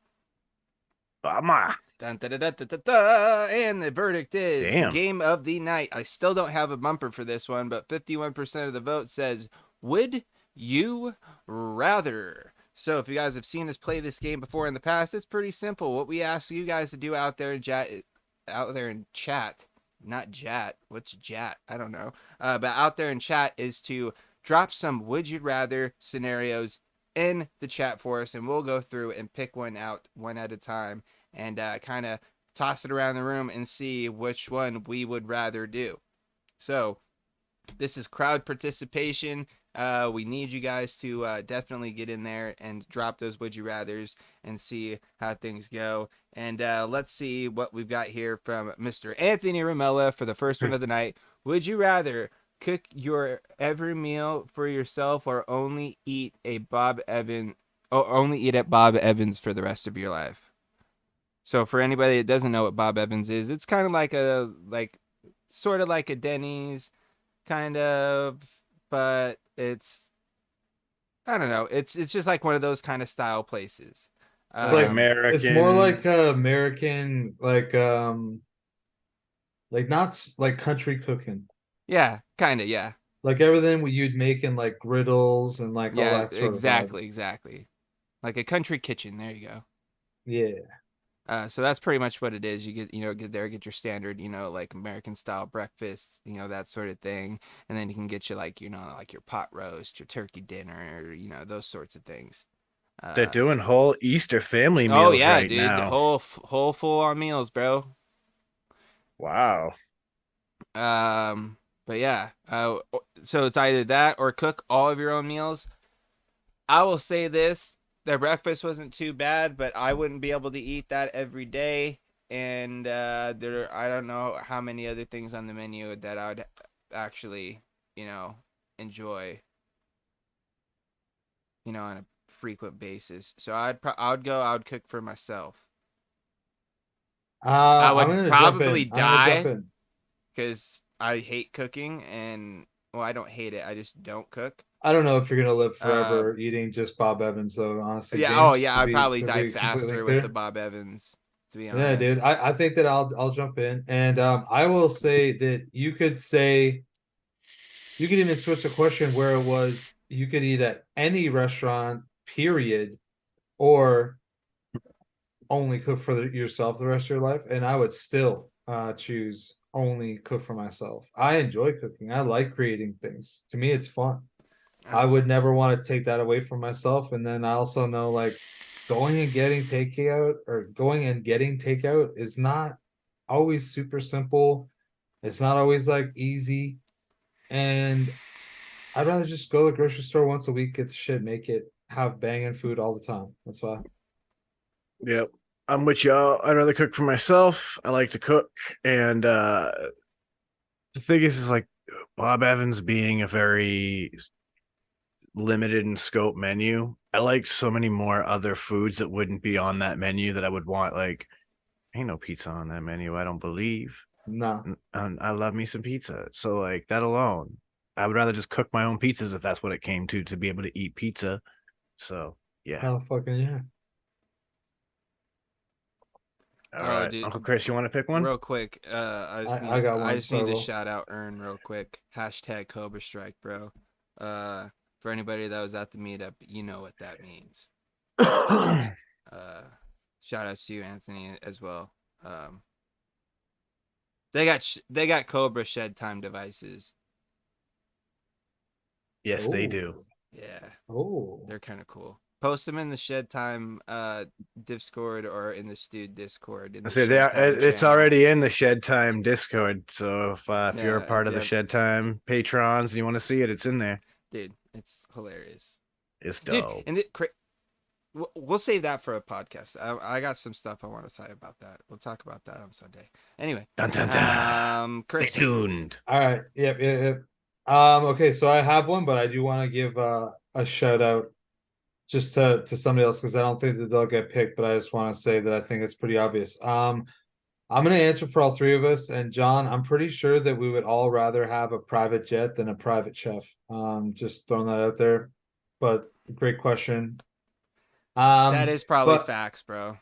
Bama. Dun, da, da, da, da, da, da. And the verdict is Damn. game of the night. I still don't have a bumper for this one, but 51% of the vote says, would you rather? So if you guys have seen us play this game before in the past, it's pretty simple. What we ask you guys to do out there in chat, not jat. What's jat? I don't know. But out there in chat is to drop some would you rather scenarios in the chat for us, and we'll go through and pick one out one at a time and kind of toss it around the room and see which one we would rather do. So this is crowd participation. We need you guys to definitely get in there and drop those would you rathers and see how things go. And let's see what we've got here from Mr. Anthony Ramella for the first one of the night. Would you rather cook your every meal for yourself or only eat at Bob Evans for the rest of your life? So for anybody that doesn't know what Bob Evans is, it's kind of sort of like a Denny's kind of, but it's, I don't know. It's just like one of those kind of style places. It's like American. It's more like American, like not like country cooking. Yeah, kind of, yeah. Like everything you'd make in like griddles and like all that sort of vibe. Exactly. Like a country kitchen. There you go. Yeah. So that's pretty much what it is. You get get your standard, like American style breakfast, that sort of thing. And then you can get you like your pot roast, your turkey dinner, those sorts of things. They're doing whole Easter family meals oh yeah, right dude, now. The whole full on meals, bro. Wow. But yeah, so it's either that or cook all of your own meals. I will say this. The breakfast wasn't too bad, but I wouldn't be able to eat that every day. And I don't know how many other things on the menu that I would actually, enjoy, on a frequent basis. So I would cook for myself. I would probably die because I hate cooking, and well, I don't hate it. I just don't cook. I don't know if you're gonna live forever eating just Bob Evans, though. Honestly, Yeah. James, Oh, yeah. I'd probably to die be completely faster clear. with the Bob Evans. To be honest. Yeah, dude. I think that I'll jump in, and I will say that you could even switch the question where it was you could eat at any restaurant, period, or only cook for yourself the rest of your life, and I would still choose only cook for myself. I enjoy cooking. I like creating things. To me, it's fun. I would never want to take that away from myself. And then I also know like going and getting takeout is not always super simple. It's not always like easy. And I'd rather just go to the grocery store once a week, get the shit, make it, have banging food all the time. That's why. Yep. I'm with y'all. I'd rather cook for myself. I like to cook. And the thing is like Bob Evans being a very limited in scope menu. I like so many more other foods that wouldn't be on that menu that I would want. Like, ain't no pizza on that menu, I don't believe. No. And I love me some pizza. So like that alone, I would rather just cook my own pizzas if that's what it came to be able to eat pizza. So yeah. Hell fucking yeah. All right, dude. Uncle Chris, you want to pick one? Real quick. I just need to shout out Ern real quick. # Cobra Strike, bro. For anybody that was at the meetup, you know what that means. Shout outs to you, Anthony, as well. They got Cobra Shed Time devices. Yes, they do. Yeah. Oh, they're kind of cool. Post them in the Shed Time Discord or in the Stewed Discord. It's already in the Shed Time Discord. So if you're a part of the Shed Time patrons and you want to see it, it's in there. Dude, it's hilarious. It's dope. Dude, and we'll save that for a podcast. I got some stuff I want to say about that. We'll talk about that on Sunday. Anyway, dun, dun, dun. Chris. Stay tuned. All right. Yep. Okay, so I have one, but I do want to give a shout out just to somebody else because I don't think that they'll get picked, but I just want to say that I think it's pretty obvious. I'm gonna answer for all three of us, and John, I'm pretty sure that we would all rather have a private jet than a private chef. Just throwing that out there, but great question. That is probably But facts, bro.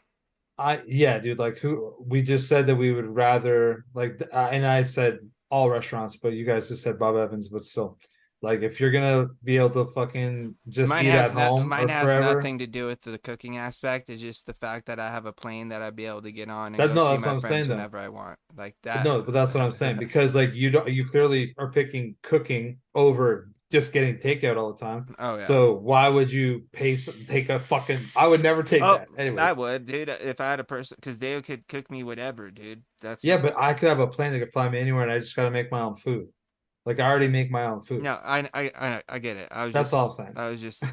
yeah, dude, like who we just said that we would rather like, and I said all restaurants, but you guys just said Bob Evans, but still, like if you're gonna be able to fucking just eat at home mine or has forever, nothing to do with the cooking aspect. It's just the fact that I have a plane that I'd be able to get on and that go no, see that's what my I'm friends saying though. whenever I want. Like that. No, but that's what I'm saying because like you clearly are picking cooking over just getting takeout all the time. Oh yeah. So why would you take a fucking? I would never take that. Anyways, I would, dude. If I had a person, because they could cook me whatever, dude. That's yeah, but I could have a plane that could fly me anywhere, and I just got to make my own food. Like I already make my own food. No, I get it. That's all I'm saying. I was just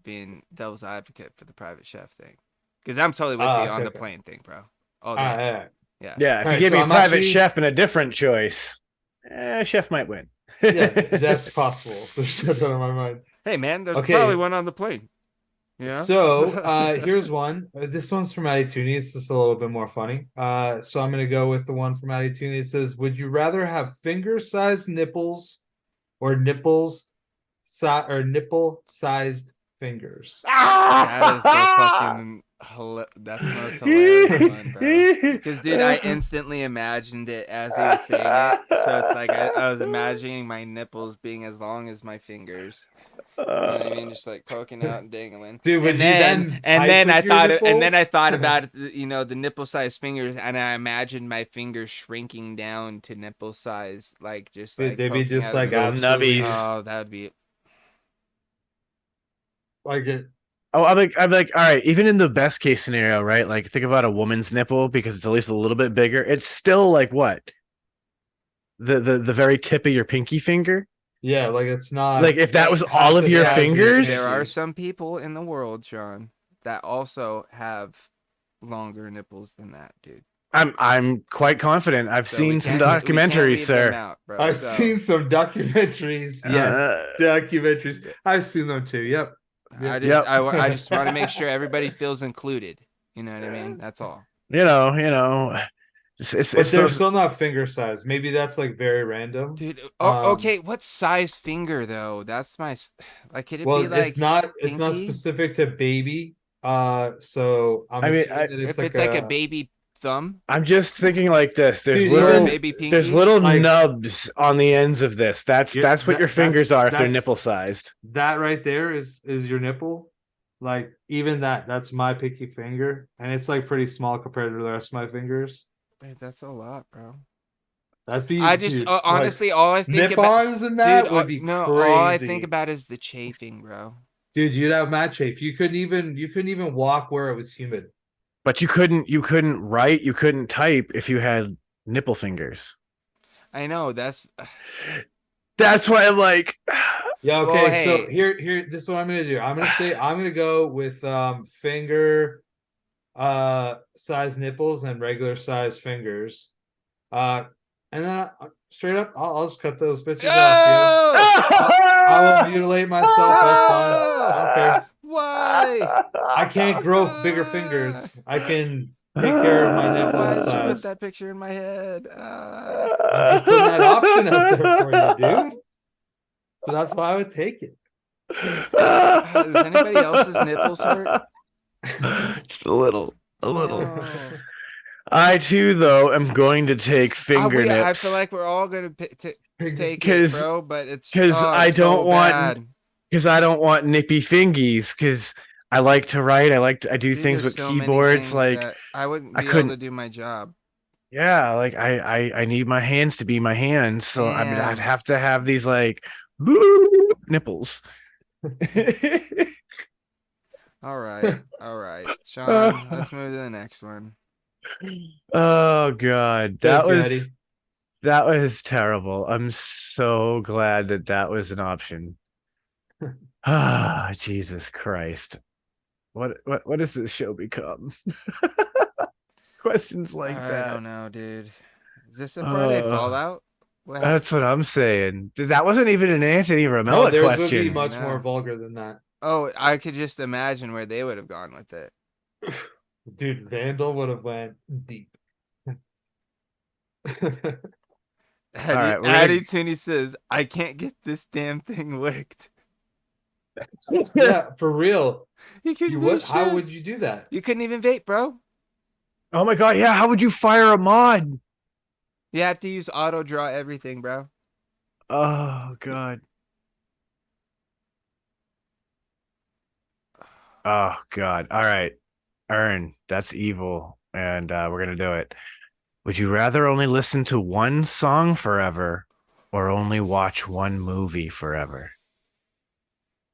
being devil's advocate for the private chef thing, because I'm totally with you on the plane thing, bro. Oh yeah. Yeah, if you give me a private chef and a different choice, chef might win. Yeah, that's possible. There's no doubt in my mind. Hey man, there's probably one on the plane. Yeah. So here's one. This one's from Matty Tooney. It's just a little bit more funny. So I'm gonna go with the one from Matty Tooney. It says, "Would you rather have finger-sized nipples or nipple-sized fingers?" That is the fucking that's the most hilarious one, bro. Because dude, I instantly imagined it as he was saying it. So it's like I was imagining my nipples being as long as my fingers. You know what I mean? Just like poking out and dangling. Dude, and then I thought about it, the nipple sized fingers, and I imagined my fingers shrinking down to nipple size, like just like they'd be just like nubbies. Oh, that would be like it. Oh, I'm like, all right, even in the best case scenario, right? Like, think about a woman's nipple because it's at least a little bit bigger. It's still like what? The very tip of your pinky finger? Yeah, like it's not like if that was all of your fingers. There are some people in the world, Sean, that also have longer nipples than that, dude. I'm quite confident. I've seen some documentaries, sir. I've seen some documentaries. Yes, documentaries. I've seen them too. Yep. I just want to make sure everybody feels included. You know what I mean? That's all. You know. It's they're still not finger size. Maybe that's like very random, dude. Okay, what size finger though? That's my like. Could it be like? It's not specific to baby. So if it's like a baby thumb. I'm just thinking like this. There's little nubs on the ends of this. That's what your fingers are if they're nipple sized. That right there is your nipple. Like even that's my pinky finger, and it's like pretty small compared to the rest of my fingers. Man, that's a lot, bro. That'd be. Honestly, like, all I think nip-ons and that would be crazy. All I think about is the chafing, bro. Dude, you'd have mad chafe. You couldn't even walk where it was humid. But you couldn't write, you couldn't type if you had nipple fingers. I know that's why I'm like, yeah. Okay, well, hey. So here, this is what I'm gonna do. I'm gonna go with finger size nipples and regular size fingers. And then straight up, I'll just cut those bitches off. I will mutilate myself. That's fine. I don't care. Why? I can't grow bigger fingers. I can take care of my nipple size. Why did you put that picture in my head? I'm just putting that option out there for you, dude. So that's why I would take it. Does anybody else's nipples hurt? Just a little. Oh. I too, though, am going to take finger nips. I feel like we're all going to take it, bro. But it's because I don't want nippy fingies. Because I like to write. I do things with keyboards. Like I wouldn't be able to do my job. Yeah, like I need my hands to be my hands. So I mean, I'd have to have these like nipples. All right, Sean. Let's move to the next one. Oh God, that was terrible. I'm so glad that was an option. Ah, Jesus Christ! What does this show become? Questions like that. I don't know, dude. Is this a Friday Fallout? What? That's what I'm saying. That wasn't even an Anthony No, Ramella theirs would be question. much I more know. vulgar than that. Oh, I could just imagine where they would have gone with it. Dude, Vandal would have went deep. All right, we're Addy gonna. Tooney says, I can't get this damn thing licked. Yeah, for real. You couldn't You do would how shit. would you do that? You couldn't even vape, bro. Oh my god, yeah. How would you fire a mod? You have to use auto draw everything, bro. Oh god. Oh god. All right, Earn. That's evil, and we're gonna do it. Would you rather only listen to one song forever, or only watch one movie forever?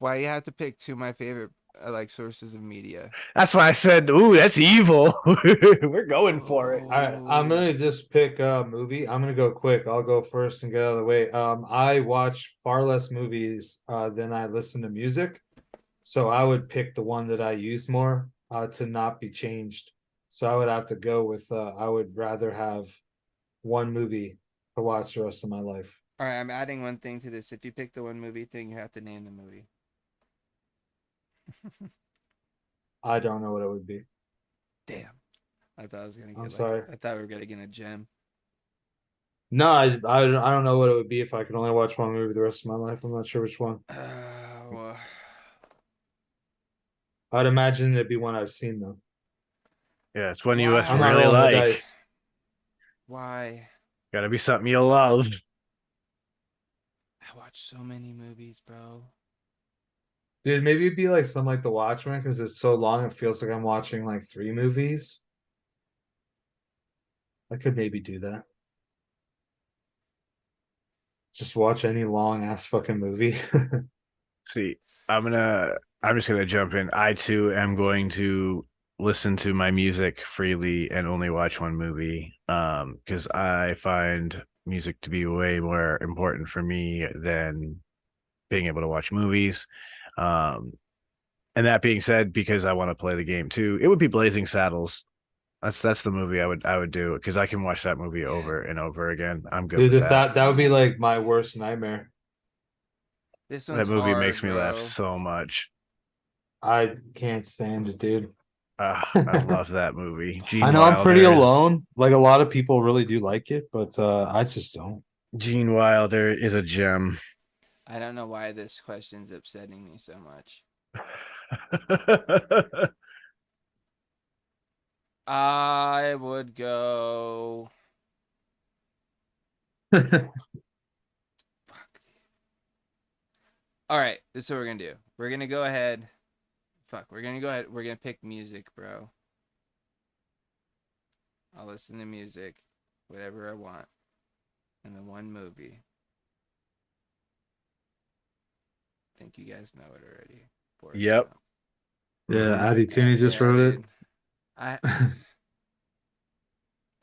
Why you have to pick two of my favorite like sources of media? That's why I said, "Ooh, that's evil." We're going for it. All right, I'm gonna just pick a movie. I'm gonna go quick. I'll go first and get out of the way. I watch far less movies than I listen to music, so I would pick the one that I use more to not be changed. So I would have to go with I would rather have one movie to watch the rest of my life. All right, I'm adding one thing to this. If you pick the one movie thing, you have to name the movie. I don't know what it would be. Damn. I thought I was gonna get. I'm sorry. I thought we were gonna get a gem. No, I don't know what it would be if I could only watch one movie the rest of my life. I'm not sure which one. Well, I'd imagine it'd be one I've seen though. Yeah, it's one you Why? I'm not really rolling the like. dice. why? Gotta be something you love. I watch so many movies, bro. Dude, maybe it'd be like something like The Watchmen because it's so long it feels like I'm watching like 3 movies. I could maybe do that. Just watch any long ass fucking movie. See, I'm just gonna jump in. I too am going to listen to my music freely and only watch one movie. Because I find music to be way more important for me than being able to watch movies. And that being said, because I want to play the game too, it would be Blazing Saddles. That's the movie I would do because I can watch that movie over and over again. I'm good Dude, with if that. that would be like my worst nightmare. This That one's movie hard, makes me laugh bro. so much. I can't stand it, dude. I love that movie. Gene I know I'm pretty Wilder is- alone. Like a lot of people really do like it, but I just don't. Gene Wilder is a gem. I don't know why this question's upsetting me so much. I would go. Fuck, dude. All right, this is what we're gonna do. We're gonna go ahead. Fuck, we're gonna go ahead. We're gonna pick music, bro. I'll listen to music, whatever I want, and then one movie. I think you guys know it already. Yep. Yeah, Addy Tooney just wrote dude. it.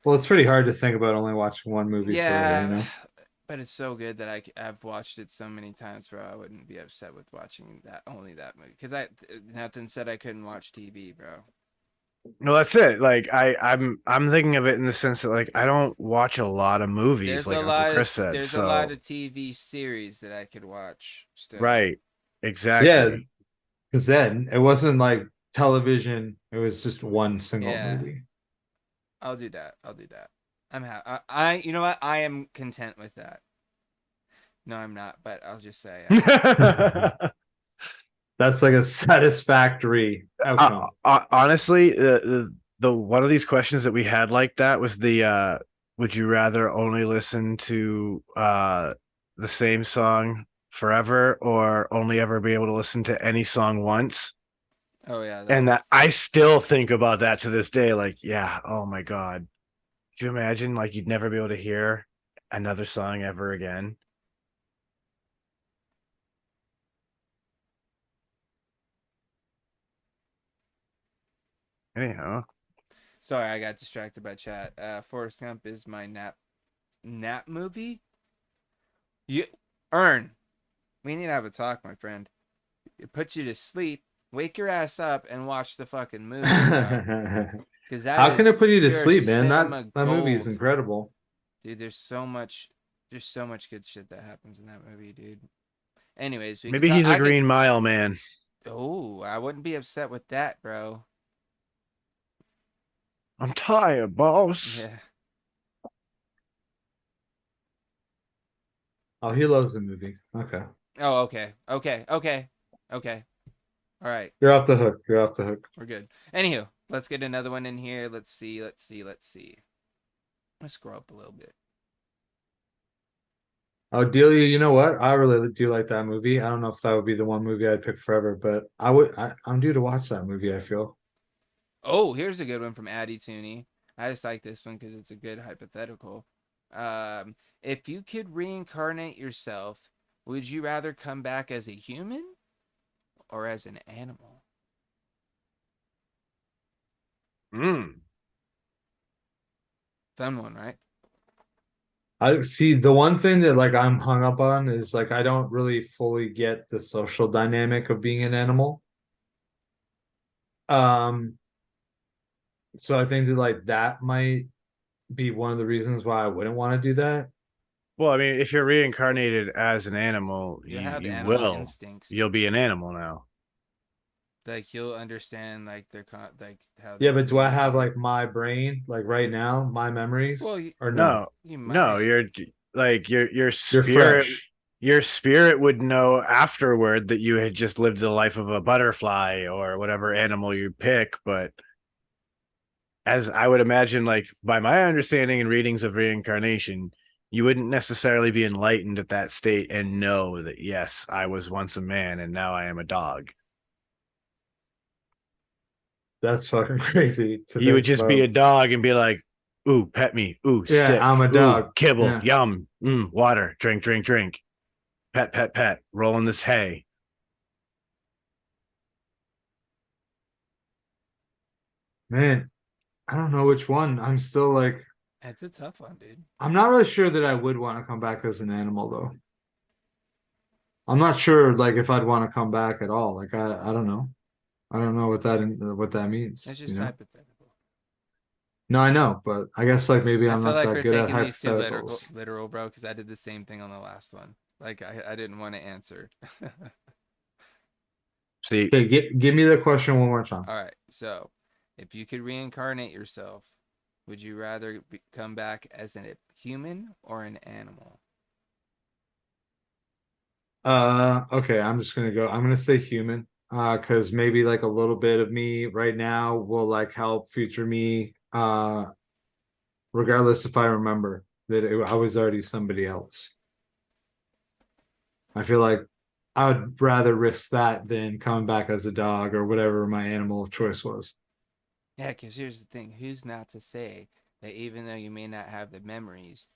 Well, it's pretty hard to think about only watching one movie forever, you know? But it's so good that I've watched it so many times, bro. I wouldn't be upset with watching only that movie because nothing said I couldn't watch TV, bro. No, that's it. Like I'm thinking of it in the sense that like I don't watch a lot of movies, like Uncle Chris said. There's So a lot of TV series that I could watch still. right, exactly. Yeah, because then it wasn't like television; it was just one single movie. I'll do that. I'm happy. You know what? I am content with that. No, I'm not, but I'll just say. That's like a satisfactory outcome. Honestly, the one of these questions that we had like that was the would you rather only listen to the same song forever or only ever be able to listen to any song once? Oh yeah. And that I still think about that to this day. Like, yeah, oh my God. Could you imagine like you'd never be able to hear another song ever again? Anyhow. Sorry, I got distracted by chat. Forrest Gump is my nap movie. You Earn. We need to have a talk, my friend. It puts you to sleep, wake your ass up, and watch the fucking movie. Because How can it put you to pure sleep, man? cinema That movie is gold. incredible. Dude, there's so much There's so much good shit that happens in that movie, dude. Anyways, we could Maybe talk. he's a Green Mile man. Oh, I wouldn't be upset with that, bro. I'm tired, boss. Yeah. Oh, he loves the movie. Okay. Oh, okay. All right, You're off the hook. You're off the hook. we're good. Anywho, let's get another one in here. Let's see. Let's scroll up a little bit. Oh, Delia, you know what? I really do like that movie. I don't know if that would be the one movie I'd pick forever, but I'm due to watch that movie, I feel. Oh, here's a good one from Addy Tooney. I just like this one because it's a good hypothetical. If you could reincarnate yourself, would you rather come back as a human or as an animal? Fun one, right? I see the one thing that like I'm hung up on is like I don't really fully get the social dynamic of being an animal. Um, so I think that like that might be one of the reasons why I wouldn't want to do that. Well, I mean, if you're reincarnated as an animal, You you have you animal will. instincts. You'll be an animal now. Like you'll understand like like how Yeah, they but do I have communicate. like my brain like right now, my memories, Well, or no? No, you no, might. you're like your You're spirit. fresh. Your spirit would know afterward that you had just lived the life of a butterfly or whatever animal you pick, but as I would imagine, like by my understanding and readings of reincarnation, you wouldn't necessarily be enlightened at that state and know that, yes, I was once a man and now I am a dog. That's fucking crazy to You would think just be a about. dog and be like, ooh, pet me, ooh, Yeah, stick, I'm a ooh, dog. kibble, Yeah. yum, water, drink, drink, drink, pet, pet, pet, rolling this hay. Man, I don't know which one. I'm still like It's a tough one, dude. I'm not really sure that I would want to come back as an animal though. I'm not sure like if I'd want to come back at all. Like I don't know. I don't know what that means, It's you just know? hypothetical. No, I know, but I guess like maybe I I'm feel not like that we're good at taking these too literal, hypotheticals. literal, bro, because I did the same thing on the last one. Like I didn't want to answer. See, Okay, give me the question one more time. All right. So, if you could reincarnate yourself, would you rather come back as a human or an animal? Okay, I'm gonna say human. Because maybe like a little bit of me right now will like help future me. Regardless if I remember that I was already somebody else. I feel like I would rather risk that than coming back as a dog or whatever my animal of choice was. Yeah, because here's the thing: who's not to say that even though you may not have the memories,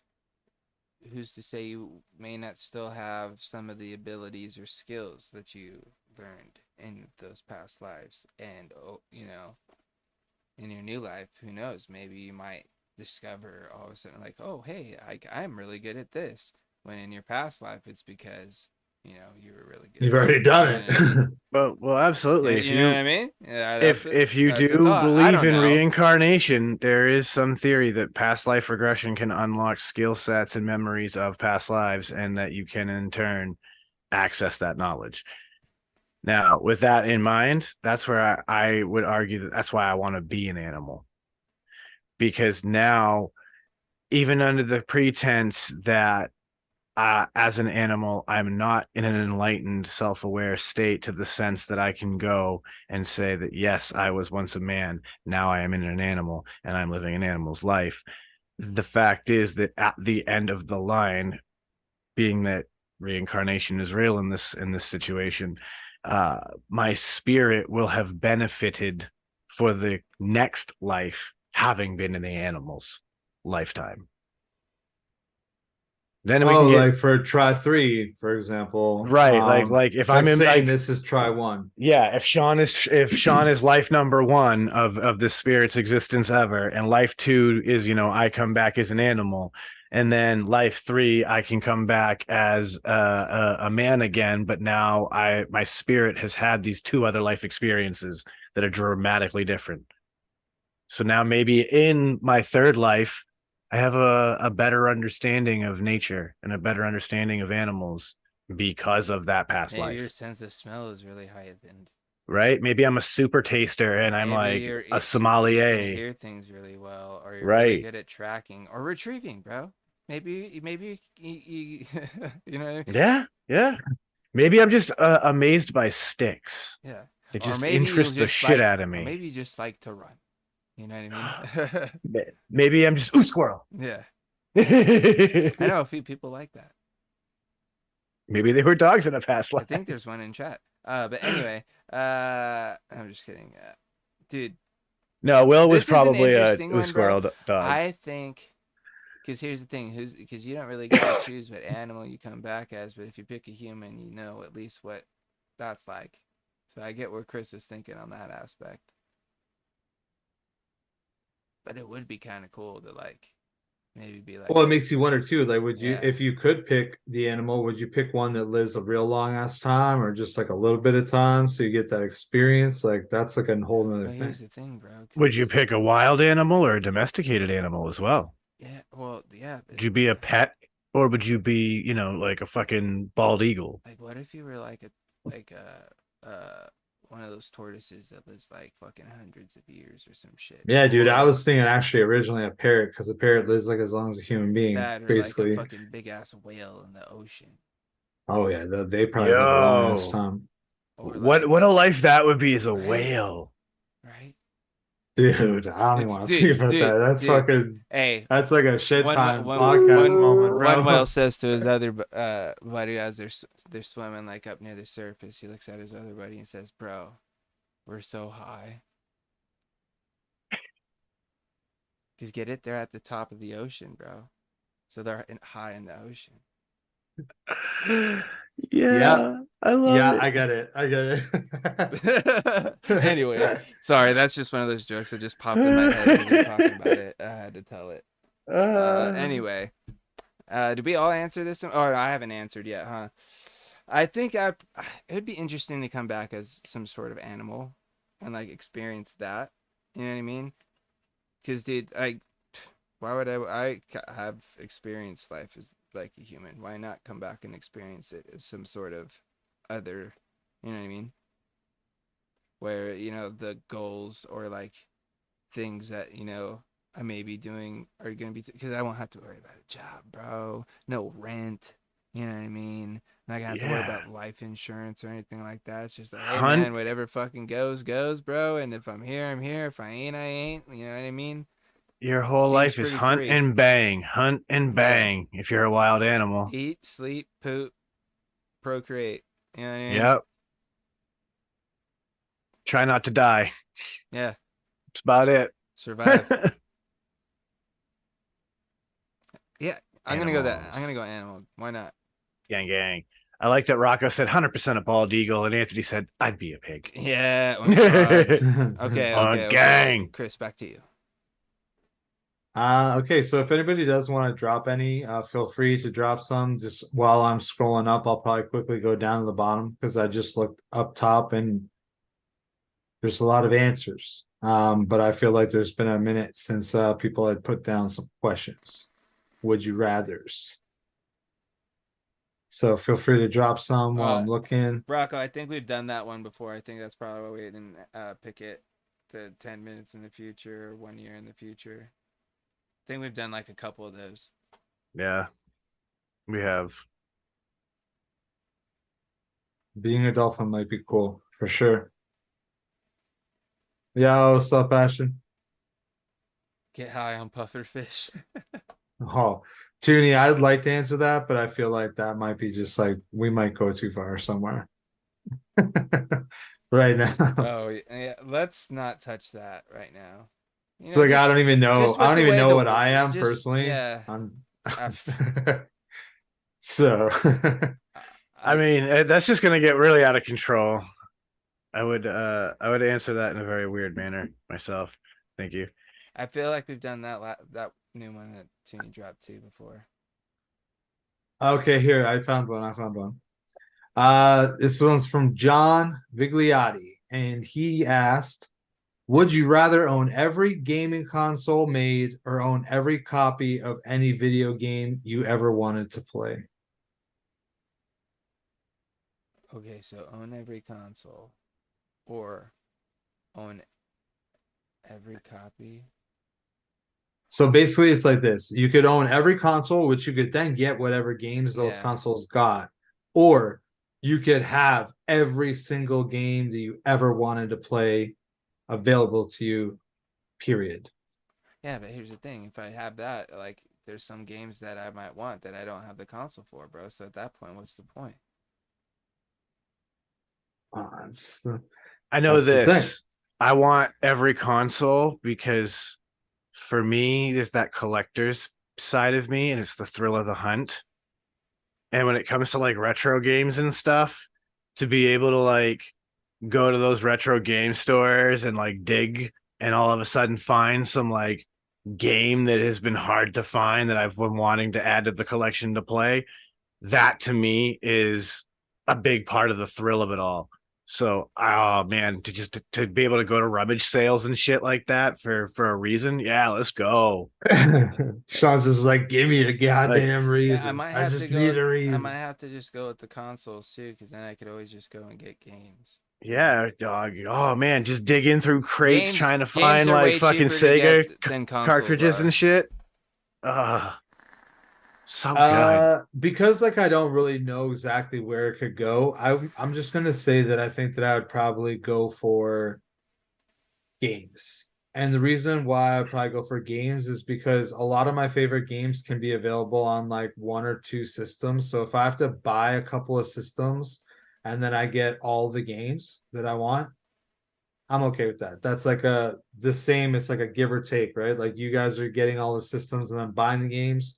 who's to say you may not still have some of the abilities or skills that you learned in those past lives? And, oh, in your new life, who knows? Maybe you might discover all of a sudden, like, oh, hey, I'm really good at this. When in your past life, it's because, you were really good You've at already that. You done know what I mean? it. well, absolutely. If You know what you I mean? Yeah, if you that's a do thought. I believe don't in know. reincarnation, there is some theory that past life regression can unlock skill sets and memories of past lives, and that you can in turn access that knowledge. Now, with that in mind, that's where I would argue that that's why I want to be an animal. Because now, even under the pretense that as an animal, I'm not in an enlightened, self aware state to the sense that I can go and say that, yes, I was once a man. Now I am in an animal and I'm living an animal's life. The fact is that at the end of the line, being that reincarnation is real in this situation, my spirit will have benefited for the next life having been in the animal's lifetime. Then we can Oh, get like for try three, for example. right, like if Like I'm in saying like this is try one. yeah, if Sean is life number one of the spirit's existence ever, and life two is I come back as an animal, and then life three I can come back as a man again, but now my spirit has had these two other life experiences that are dramatically different. So now maybe in my third life, I have a better understanding of nature and a better understanding of animals because of that past Maybe your life. sense of smell is really heightened. Right? Maybe I'm a super taster and I'm Maybe like a you can sommelier. hear things really well, or you're really Right. good at tracking or retrieving, bro. Maybe you know, Yeah. Yeah. Maybe I'm just amazed by sticks. yeah. It Or just maybe you interests the just shit like, out of or me. maybe you just like to run. You know what I mean? Maybe I'm just ooh squirrel. Yeah. I Maybe know a few people like that. they were dogs in a past I life. think there's one in chat. But anyway, I'm just kidding. Dude, No, Will was this is an probably a interesting ooh one, bro. squirrel dog. I think because here's the thing, because you don't really get to choose what animal you come back as, but if you pick a human, you know at least what that's like. So I get where Chris is thinking on that aspect. But it would be kind of cool to like maybe be like, Well, it makes you wonder too. Like, would you, yeah. if you could pick the animal, would you pick one that lives a real long ass time, or just like a little bit of time, so you get that experience? Like, that's like a whole nother But thing. here's the thing, bro. Would you 'Cause pick a wild animal or a domesticated animal as well? yeah, well, yeah. Would you be a pet or would you be, like a fucking bald eagle? Like, what if you were like one of those tortoises that lives like fucking hundreds of years or some shit? Yeah, dude. I Or was thinking actually originally a parrot, because a parrot lives like as long as a human being, that, or like a basically. fucking big ass whale in the ocean, Oh yeah, they probably live a long ass Yo, time. or what like, what a life that would be as a right, whale. right, Dude, I don't even want to dude, think about dude, that. That's dude. fucking, Hey, that's like a shit one time one podcast one moment, one whale bro. says to his other buddy as they're swimming like up near the surface. He looks at his other buddy and says, "Bro, we're so high." Cause get it, they're at the top of the ocean, bro. So they're high in the ocean. Yeah, Yeah, I love yeah, it. I get it. I get Anyway, it. sorry, that's just one of those jokes that just popped in my head because we're talking about it. I had to tell it. Anyway, did we all answer this one? Oh, I haven't answered yet, huh? I think it'd be interesting to come back as some sort of animal and like experience that. You know what I mean? Because, dude, why would have experienced life as like a human? Why not come back and experience it as some sort of other, you know what I mean? Where, the goals or like things that, I may be doing are going to be, because I won't have to worry about a job, bro. No rent, you know what I mean? Not gonna have to worry Yeah. about life insurance or anything like that. It's just like, hey, Hunt man, whatever fucking goes, bro. And if I'm here, I'm here. If I ain't, I ain't. You know what I mean? your whole Seems life is pretty hunt free. and bang, hunt and Yeah. bang if you're a wild animal. Eat, sleep, poop, procreate. You know what I mean? Yep. Try not to die. Yeah. That's about it. Survive. Yeah. I'm gonna go that. I'm Animals. gonna go animal. Why not? Gang, gang. I like that Rocco said 100% a bald eagle, and Anthony said, I'd be a pig. Yeah. Or frog. Okay. On Okay. gang. Chris, back to you. Okay, so if anybody does want to drop any, feel free to drop some. Just while I'm scrolling up, I'll probably quickly go down to the bottom because I just looked up top and there's a lot of answers. But I feel like there's been a minute since people had put down some questions. Would you rathers? So feel free to drop some while I'm looking. Rocco, I think we've done that one before. I think that's probably why we didn't pick it to 10 minutes in the future or 1 year in the future. I think we've done like a couple of those. Yeah, we have. Being a dolphin might be cool for sure. Yeah, what's up, Ashton? Get high on pufferfish. Oh, Toonie, I'd like to answer that, but I feel like that might be just like we might go too far somewhere right now. Oh, yeah. Let's not touch that right now. It's like I don't even know. I don't even know what I am just, personally. Yeah. I'm so I mean, that's just gonna get really out of control. I would answer that in a very weird manner myself. Thank you. I feel like we've done that new one that Toonie dropped too before. okay, here I found one. This one's from John Vigliotti, and he asked, Would you rather own every gaming console made or own every copy of any video game you ever wanted to play? Okay, so own every console or own every copy. So basically, it's like this: you could own every console, which you could then get whatever games those Yeah. consoles got, or you could have every single game that you ever wanted to play available to you, period. Yeah, but here's the thing. If I have that, like, there's some games that I might want that I don't have the console for, bro. So at that point, what's the point? That's the, I know that's the thing. this. I want every console because for me, there's that collector's side of me, and it's the thrill of the hunt. And when it comes to like retro games and stuff, to be able to like go to those retro game stores and like dig and all of a sudden find some like game that has been hard to find that I've been wanting to add to the collection to play, that to me is a big part of the thrill of it all. So, oh man, to be able to go to rummage sales and shit like that for a reason, yeah, let's go. Sean's just like, give me a Like, goddamn Yeah, I reason. might I have to just go. need a I reason. might have to just go with the consoles too, because then I could always just go and get games. yeah, dog. Oh man, just digging through crates Games, trying to games find are like way fucking cheaper to Sega get than consoles cartridges and are. shit. So good. Because like I don't really know exactly where it could go. I'm just gonna say that I think that I would probably go for games. And the reason why I probably go for games is because a lot of my favorite games can be available on like one or two systems. So if I have to buy a couple of systems and then I get all the games that I want, I'm okay with that. That's like the same, it's like a give or take, right? Like you guys are getting all the systems and then buying the games.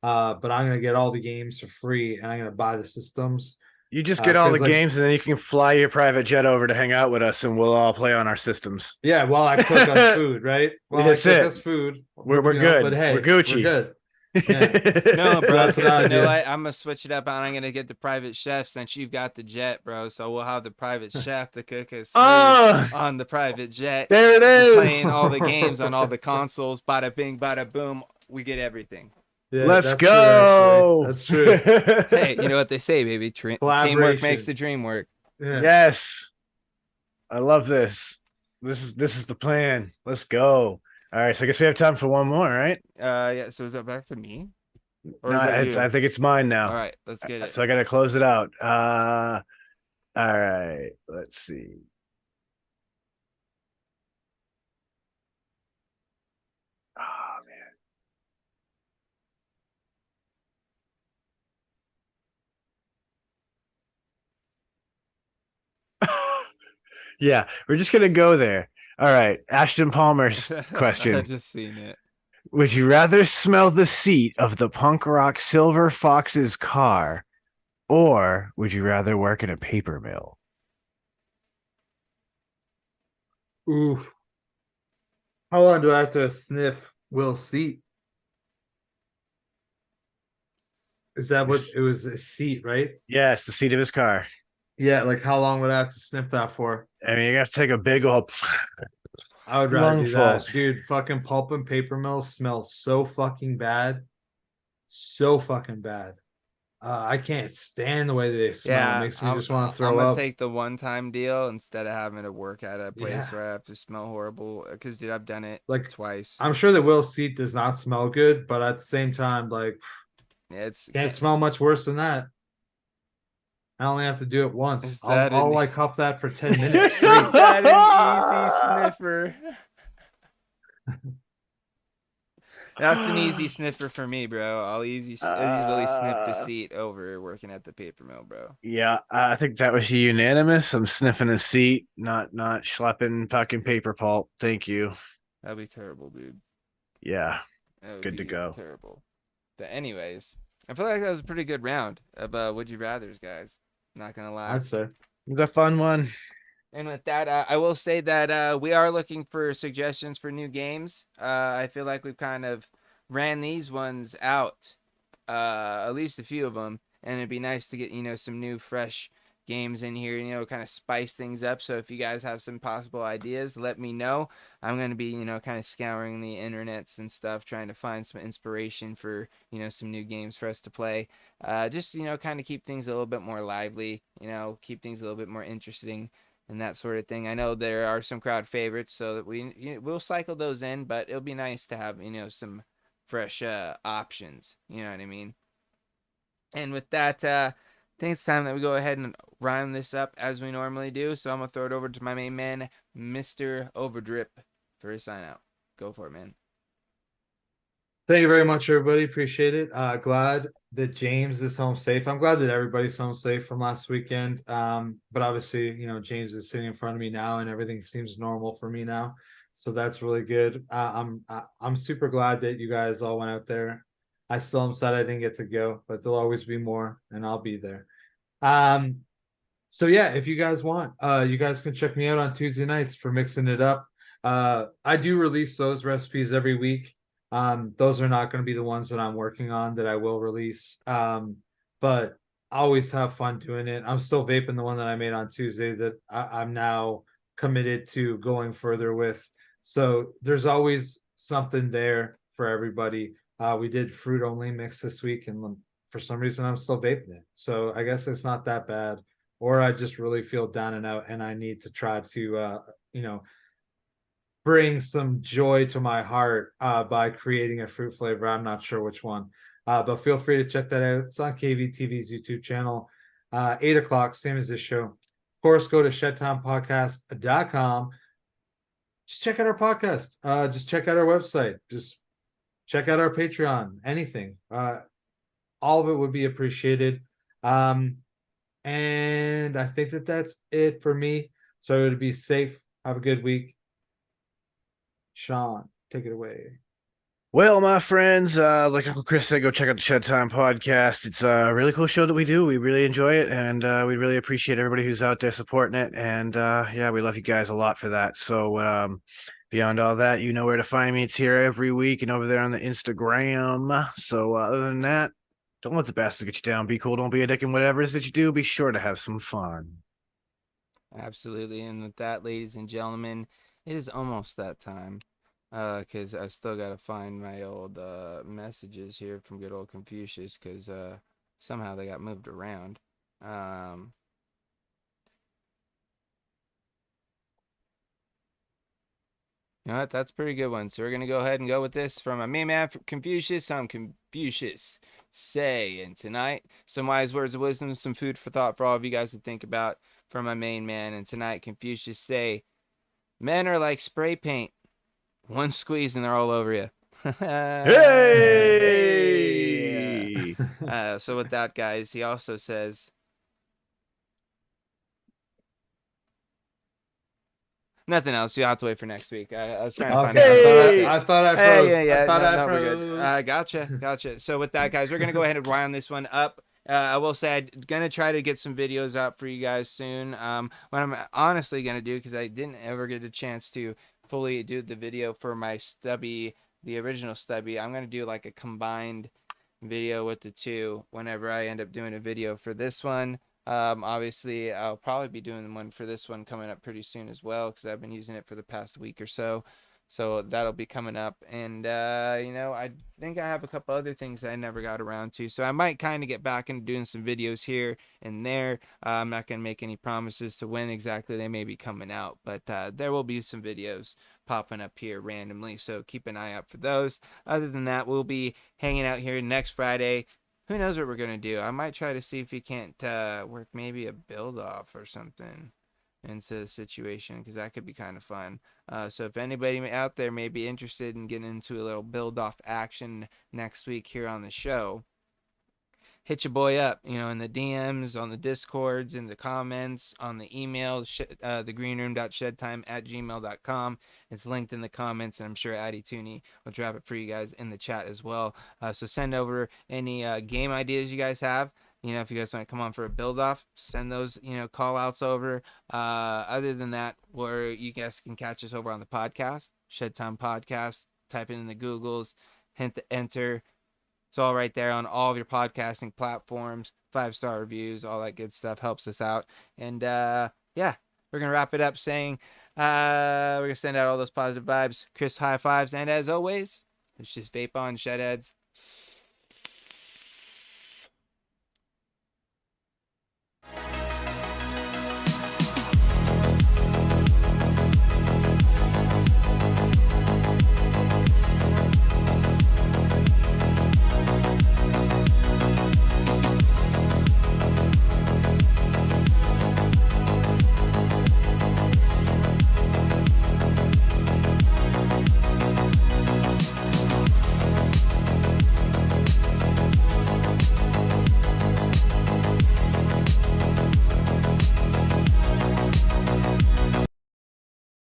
But I'm gonna get all the games for free and I'm gonna buy the systems. You just get all the Because like games and then you can fly your private jet over to hang out with us and we'll all play on our systems. yeah, while I cook us food, right? While I That's cook it. us food, We're good. but hey, We're we're Gucci. good. Yeah. No, So bro, that's what because I you would know do. what? I'm gonna switch it up and I'm gonna get the private chef since you've got the jet, bro. So we'll have the private chef to cook us food Oh, on the private jet. there it We're is. playing all the games on all the consoles. Bada bing, bada boom. We get everything. Yeah, Let's that's true, actually. go. That's true. Hey, you know what they say, baby? Teamwork makes Collaboration. the dream work. Yeah. Yes. I love this. This is the plan. Let's go. All right, so I guess we have time for one more, right? Yeah. So is that back to me, or No, is that you? I think it's mine All now. right, let's get it. So I got to close it out. All right. Let's see. Oh man. Yeah, we're just gonna go there. All right, Ashton Palmer's I question: just seen it. would you rather smell the seat of the punk rock Silver Fox's car, or would you rather work in a paper mill? Ooh. How long do I have to sniff Will's seat? Is that what it was? A seat, right? Yeah, it's the seat of his car. Yeah, like how long would I have to sniff that for? I mean, you have to take a big old I would rather do lungful. that. Dude, fucking pulp and paper mills smell so fucking bad. So fucking bad. I can't stand the way they smell. It Yeah, makes me just want to I'm throw gonna up. take the one-time deal instead of having to work at a place Yeah. where I have to smell horrible. Because dude, I've done it Like twice. I'm sure that Will's seat does not smell good, but at the same time, like Yeah, it's can't smell much worse than that. I only have to do it once. Is I'll that I'll an- like huff that for 10 minutes Is straight. that an easy sniffer? That's an easy sniffer for me, bro. I'll easily sniff the seat over working at the paper mill, bro. Yeah, I think that was unanimous. I'm sniffing a seat, not schlepping fucking paper pulp. Thank you. That'd be terrible, dude. Yeah, That would good to be go. terrible. But anyways, I feel like that was a pretty good round of would you rather's, guys. Not gonna lie. I'd say. It was a fun one. And with that, I will say that we are looking for suggestions for new games. I feel like we've kind of ran these ones out, at least a few of them, and it'd be nice to get some new, fresh games in here, kind of spice things up. So if you guys have some possible ideas, let me know. I'm going to be, kind of scouring the internets and stuff, trying to find some inspiration for, some new games for us to play. Just, kind of keep things a little bit more lively, keep things a little bit more interesting and that sort of thing. I know there are some crowd favorites, so that we'll cycle those in, but it'll be nice to have, some fresh options. You know what I mean? And with that, I think it's time that we go ahead and rhyme this up as we normally do. So I'm going to throw it over to my main man, Mr. Overdrip, for his sign out. Go for it, man. Thank you very much, everybody. Appreciate it. Glad that James is home safe. I'm glad that everybody's home safe from last weekend. But obviously, James is sitting in front of me now, and everything seems normal for me now. So that's really good. I'm super glad that you guys all went out there. I still am sad I didn't get to go, but there'll always be more, and I'll be there. So yeah, if you guys want, you guys can check me out on Tuesday nights for mixing it up. I do release those recipes every week. Those are not going to be the ones that I'm working on that I will release. But I always have fun doing it. I'm still vaping the one that I made on Tuesday that I'm now committed to going further with. So there's always something there for everybody. We did fruit only mix this week, and for some reason I'm still vaping it. So I guess it's not that bad. Or I just really feel down and out, and I need to try to, bring some joy to my heart by creating a fruit flavor. I'm not sure which one, but feel free to check that out. It's on KVTV's YouTube channel, 8 o'clock, same as this show. Of course, go to ShedTimePodcast.com. Just check out our podcast. Just check out our website. Just check out our Patreon. Anything. All of it would be appreciated. And I think that that's it for me. So to be safe. Have a good week. Sean, take it away. Well, my friends, like Uncle Chris said, go check out the Shed Time podcast. It's a really cool show that we do. We really enjoy it, and we really appreciate everybody who's out there supporting it. And yeah, we love you guys a lot for that. So beyond all that, you know where to find me. It's here every week and over there on the Instagram. So other than that, don't let the bastards get you down. Be cool. Don't be a dick. And whatever it is that you do, be sure to have some fun. Absolutely. And with that, ladies and gentlemen, it is almost that time. Because I've still got to find my old messages here from good old Confucius, because somehow they got moved around. You know what? That's a pretty good one. So we're going to go ahead and go with this from my main man, Confucius. I'm Confucius. Say, and tonight, some wise words of wisdom, some food for thought for all of you guys to think about from my main man. And tonight, Confucius say, men are like spray paint. One squeeze and they're all over you. Hey! So with that, guys, he also says, nothing else. You have to wait for next week. I was trying to find Hey! I thought I froze. Yeah. I thought I we're froze. good. Gotcha. So with that, guys, we're gonna go ahead and round this one up. I will say I'm gonna try to get some videos out for you guys soon. What I'm honestly gonna do, because I didn't ever get a chance to fully do the video for my stubby, the original stubby, I'm gonna do like a combined video with the two whenever I end up doing a video for this one. Obviously, I'll probably be doing one for this one coming up pretty soon as well, because I've been using it for the past week or so. So that'll be coming up. And, I think I have a couple other things I never got around to. So I might kind of get back into doing some videos here and there. I'm not going to make any promises to when exactly they may be coming out. But there will be some videos popping up here randomly. So keep an eye out for those. Other than that, we'll be hanging out here next Friday. Who knows what we're going to do? I might try to see if we can't work maybe a build-off or something into the situation, because that could be kind of fun. So if anybody out there may be interested in getting into a little build-off action next week here on the show, hit your boy up, in the DMs, on the Discords, in the comments, on the email, thegreenroom.shedtime@gmail.com. It's linked in the comments, and I'm sure Addy Tooney will drop it for you guys in the chat as well. So send over any game ideas you guys have. If you guys want to come on for a build-off, send those, call outs over. Other than that, where you guys can catch us over on the podcast, Shed Time Podcast. Type it in the Googles, hit the enter. It's all right there on all of your podcasting platforms. 5-star reviews, all that good stuff helps us out. And yeah, we're gonna wrap it up saying we're gonna send out all those positive vibes, Chris high fives, and as always, it's just vape on, Shedheads.